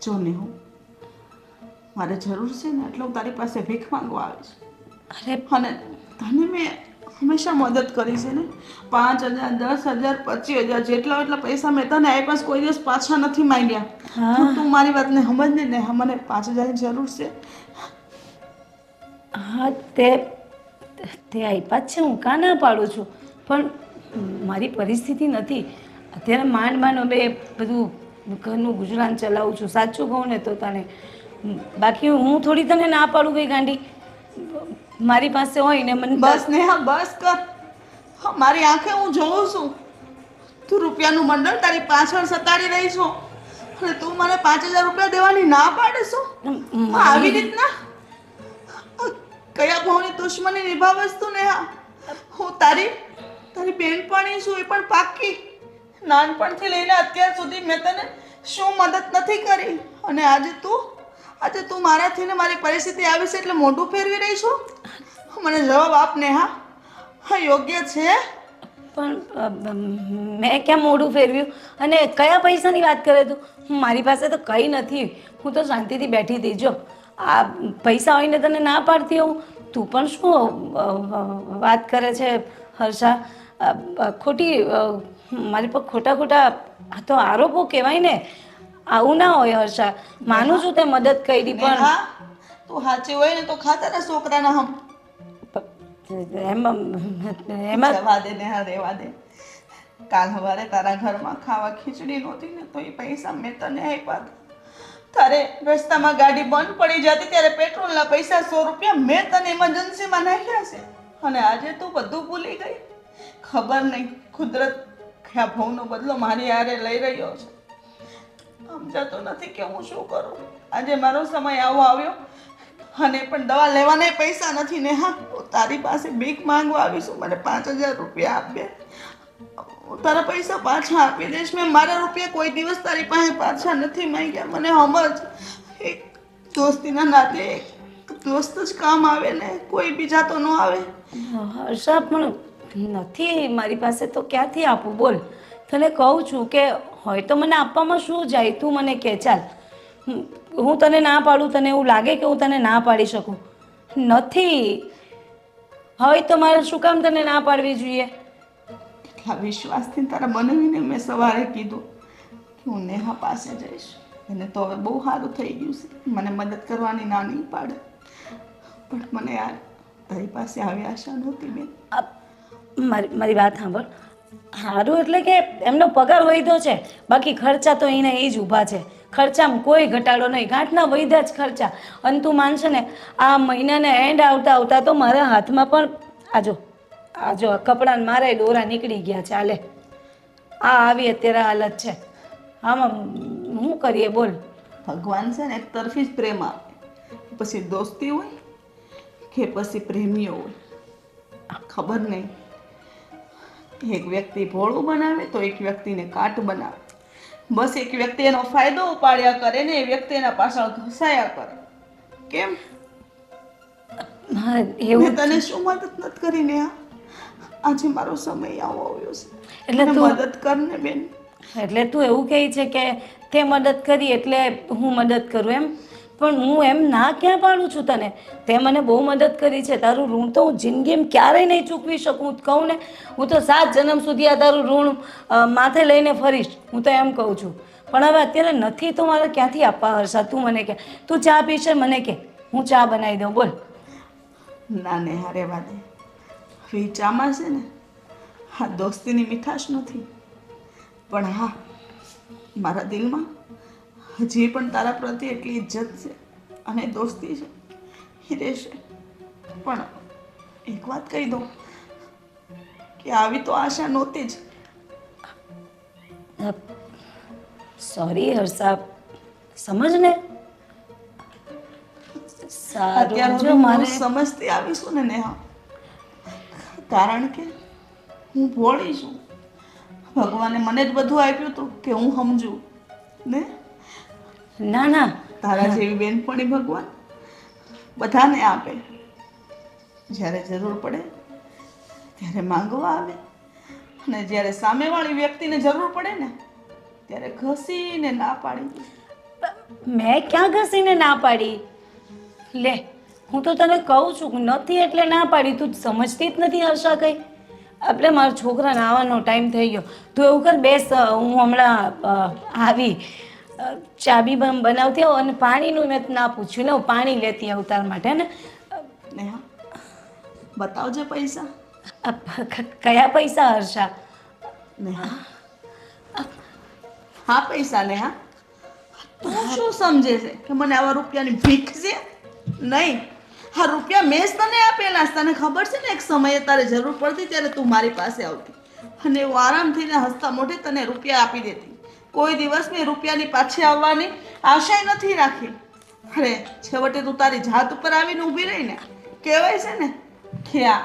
જો નેહુ, મારે જરૂર છે ને એટલે હું તારી પાસે ભીખ માંગવા આવીશ. અરે અને તને મેં હંમેશા મદદ કરી છે ને. 5,000, 10,000, 25,000 જેટલા એટલા પૈસા મેં તને આપ્યા છે, કોઈ દિવસ પાછા નથી માંગ્યા. તો તું મારી વાતને સમજ ને મને 5,000ની જરૂર છે. હા તે આપ્યા જ છે, હું કાં ના પાડું છું, પણ મારી પરિસ્થિતિ નથી અત્યારે. માંડ માંડ અમે બધું ઘરનું ગુજરાન ચલાવું છું, સાચું કહું ને તો તને. બાકી હું થોડી તને ના પાડું ગઈ ગાંડી. મારી પાસે હોય ને મને બસ નેહા બસ કર. હા, મારી આંખે હું જોઉં છું તું રૂપિયાનું મંડળ તારી પાછળ સતાડી રહી છો અને તું મને 5,000 રૂપિયા દેવાની ના પાડે છો. આવી રીતના કયા ભાવની દુશ્મની નિભાવસ તું નેહા? હું તારી બેનપણી છું, એ પણ પાક્કી. નાનપણથી લઈને અત્યાર સુધી મેં તને શું મદદ નથી કરી અને આજે તું મારાથી ને મારી પરિસ્થિતિ આવી છે એટલે મોઢું ફેરવી રહી છું? મને જવાબ આપ નેહા. હા યોગ્ય છે? પણ મેં ક્યાં મોઢું ફેરવ્યું અને કયા પૈસાની વાત કરે તું? મારી પાસે તો કંઈ નથી, હું તો શાંતિથી બેઠી હતી. જો આ પૈસા હોય ને તને ના પાડતી હોઉં, તું પણ શું વાત કરે છે હર્ષા? ખોટી મારી પર ખોટા આ તો આરોપો કહેવાય ને. આવું ના હોય હર્ષા. માનું છું તે મદદ કરી પણ નેહા તું સાચી હોય ને તો ખાતાના છોકરાના હમ એમાં જવા દે નેહા, રહેવા દે. કાલ સવારે તારા ઘરમાં ખાવા ખીચડી નહોતી ને તો એ પૈસા મેં તને આપ્યા હતા. તારે રસ્તામાં ગાડી બંધ પડી જતી ત્યારે પેટ્રોલના પૈસા 100 રૂપિયા મેં તને ઇમરજન્સીમાં નાખ્યા છે અને આજે તું બધું ભૂલી ગઈ. ખબર નહીં કુદરત કયા ભાવનો બદલો મારી હારે લઈ રહ્યો છે. સમજાતો નથી કે હું શું કરું. આજે મારો સમય આવો આવ્યો અને પણ દવા લેવાના પૈસા નથી ને. હા, તારી પાસે ભીખ માંગવા આવીશું. મને 5,000 રૂપિયા આપે, હું તારા પૈસા પાછા આપી દઈશ. મેં મારા રૂપિયા કોઈ દિવસ તારી પાસે પાછા નથી માંગ્યા. મને સમજ, એક દોસ્તીના નાતે એક દોસ્ત જ કામ આવે ને, કોઈ બીજા તો ન આવે. હર્ષા પણ નથી મારી પાસે તો ક્યાંથી આપું બોલ? તને કહું છું કે હોય તો મને આપવામાં શું જાય? તું મને કહે ચાલ, હું તને ના પાડું. તને એવું લાગે કે હું તને ના પાડી શકું? નથી. હોય તો મારે શું કામ તને ના પાડવી જોઈએ? એટલા વિશ્વાસથી તારા બનાવીને મેં સવારે કીધું કે હું નેહા પાસે જઈશ. એને તો હવે બહુ સારું થઈ ગયું છે, મને મદદ કરવાની ના નહીં પાડે. પણ મને યાર તારી પાસે આવી આશા નહોતી બેન. મારી વાત સાંભળ. સારું એટલે કે એમનો પગાર વધ્યો છે, બાકી ખર્ચા તો એને એ જ ઊભા છે. ખર્ચામાં કોઈ ઘટાડો નહીં, ગાંઠના વધ્યા જ ખર્ચા. અને તું માનશે ને આ મહિનાને એન્ડ આવતા તો મારા હાથમાં પણ આજો કપડાં મારે દોરા નીકળી ગયા છે. હાલે આવી અત્યારે હાલત છે. આમાં શું કરીએ બોલ? ભગવાન છે ને એક તરફી જ પ્રેમ આપે, પછી દોસ્તી હોય કે પછી પ્રેમીઓ હોય ખબર નહીં. એક વ્યક્તિ ભોળું બનાવે તો એક વ્યક્તિને કાટ બનાવે. બસ એક વ્યક્તિ એનો ફાયદો ઉપાડ્યા કરે ને એ વ્યક્તિ એના પાછળ ઘસાયા કરે. કેમ? હા મેં એવું તને શું મદદ નથી કરી ને? આજે મારો સમય આવો આવ્યો છે એટલે મને તું મદદ કર ને બેન. એટલે તું એવું કહે છે કે તે મદદ કરી એટલે હું મદદ કરું એમ? પણ હું એમ ના ક્યાં પાડું છું તને? તે મને બહુ મદદ કરી છે. તારું ઋણ તો હું જિંદગીમાં ક્યારેય નહીં ચૂકવી શકું. કહું ને, હું તો 7 જન્મ સુધી આ તારું ઋણ માથે લઈને ફરીશ. હું તો એમ કહું છું. પણ હવે અત્યારે નથી તો મારે ક્યાંથી આપવા હર્ષા? તું મને કે તું ચા પીશે? મને કે હું ચા બનાવી દઉં બોલ. ના ને હારે વાદે હવે ચામાં છે ને હા દોસ્તીની મીઠાશ નથી, પણ હા મારા દિલમાં હજી પણ તારા પ્રત્યે એટલી ઇજ્જત છે અને દોસ્તી છે એ રહેશે. પણ એક વાત કહી દઉં કે આવી તો આશા નહોતી જ. સોરી હર્ષા, સમજ ને. સારું અત્યારે જો હું મારે સમજતી આવીશું ને નેહા, કારણ કે હું ભોળી છું. ભગવાને મને જ બધું આપ્યું હતું કે હું સમજુ ને. ના ના તારા જેવી બેનપણી ભગવાન બધાને આપે. જ્યારે જરૂર પડે ત્યારે માંગવા આવે, અને જ્યારે સામેવાળી વ્યક્તિને જરૂર પડે ને ત્યારે ઘસીને ના પાડી દે. મેં ક્યાં ઘસીને ના પાડી? લે, હું તો તને કહું છું કે નથી એટલે ના પાડી. તું સમજતી જ નથી હર્ષા કંઈ. આપણે મારા છોકરાને આવવાનો ટાઈમ થઈ ગયો. તું એવું કર, બેસ, હું હમણાં આવી ચાબી બનાવતી આવું, અને પાણીનું મેં ના પૂછ્યું ને, હું પાણી લેતી આવું તાર માટે ને. નેહા, બતાવજે પૈસા. કયા પૈસા હર્ષા? નેહા, હા પૈસા. નેહા, તું શું સમજે છે કે મને આવા રૂપિયાની ભીખ છે? નહીં, હા રૂપિયા મેં જ તને આપેલા છે. તને ખબર છે ને, એક સમયે તારે જરૂર પડતી ત્યારે તું મારી પાસે આવતી અને હું આરામથી ને હસતા મોઢે તને રૂપિયા આપી દેતી. કોઈ દિવસ મેં રૂપિયાની પાછી આવવાની આશાય નથી રાખી. અરે છેવટે તું તારી જાત ઉપર આવીને ઊભી રહીને. કહેવાય છે ને કે આ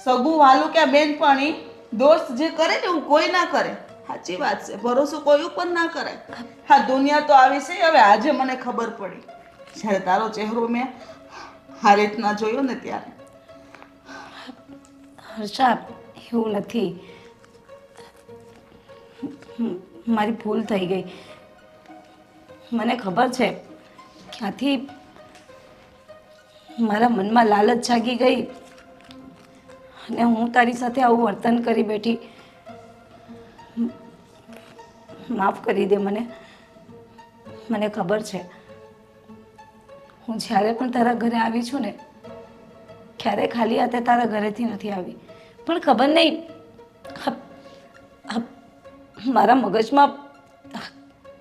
સગું વાલું કે આ બેનપણી દોસ્ત જે કરે ને એવું કોઈ ના કરે. સાચી વાત છે, ભરોસો કોઈ ઉપર ના કરાય. હા દુનિયા તો આવી છે. હવે આજે મને ખબર પડી જ્યારે તારો ચહેરો મેં આ રીતના જોયો ને ત્યારે. હર્ષા, એવું નથી. મારી ભૂલ થઈ ગઈ. મને ખબર છે ક્યાંથી મારા મનમાં લાલચ જાગી ગઈ અને હું તારી સાથે આવું વર્તન કરી બેઠી. માફ કરી દે મને. મને ખબર છે હું જ્યારે પણ તારા ઘરે આવી છું ને, ક્યારે ખાલી હાથે તારા ઘરેથી નથી આવી. પણ ખબર નહીં, મારા મગજમાં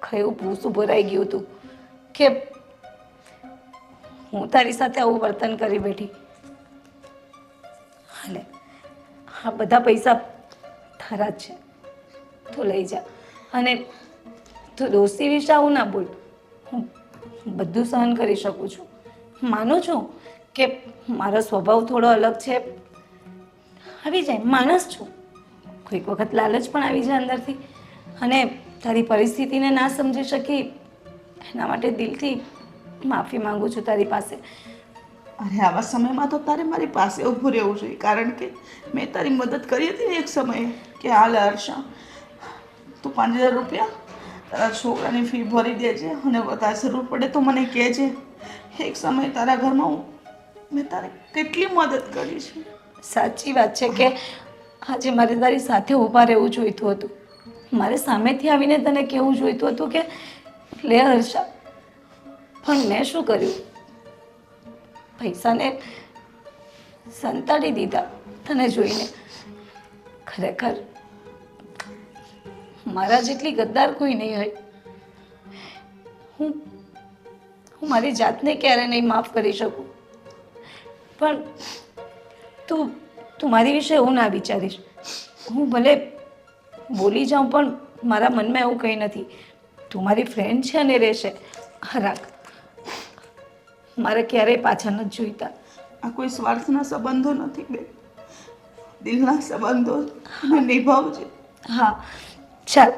કયું ભૂસું ભરાઈ ગયું હતું કે હું તારી સાથે આવું વર્તન કરી બેઠી. હાલે, આ બધા પૈસા તારા જ છે, તું લઈ જા. અને તું દોસ્તી વિશે આવું ના બોલ. હું બધું સહન કરી શકું છું. માનું છું કે મારો સ્વભાવ થોડો અલગ છે, આવી જાય, માણસ છું. કોઈક વખત લાલચ પણ આવી જાય અંદરથી, અને તારી પરિસ્થિતિને ના સમજી શકી એના માટે દિલથી માફી માંગુ છું તારી પાસે. અરે આવા સમયમાં તો તારે મારી પાસે ઊભું રહેવું જોઈએ, કારણ કે મેં તારી મદદ કરી હતી ને એક સમયે કે હાલ હર્ષા તું 5000 રૂપિયા તારા છોકરાની ફી ભરી દેજે, અને વધારે જરૂર પડે તો મને કહેજે. એક સમય તારા ઘરમાં મેં તારે કેટલી મદદ કરી છે. સાચી વાત છે કે આજે મારે તારી સાથે ઊભા રહેવું જોઈતું હતું. મારે સામેથી આવીને તને કહેવું જોઈતું હતું કે લે હર્ષા, પણ મેં શું કર્યું? પૈસાને સંતાડી દીધા તને જોઈને. ખરેખર મારા જેટલી ગદ્દાર કોઈ નહીં હોય. હું મારી જાતને ક્યારે નહીં માફ કરી શકું. પણ તું મારી વિશે એવું ના વિચારીશ. હું ભલે બોલી જાઉં પણ મારા મનમાં એવું કંઈ નથી. તું મારી ફ્રેન્ડ છે અને રહેશે. રાખ, મારે ક્યારેય પાછા નથી જોઈતા. આ કોઈ સ્વાર્થના સંબંધો નથી બેન, દિલના સંબંધો નિભાવજે. હા ચાલ.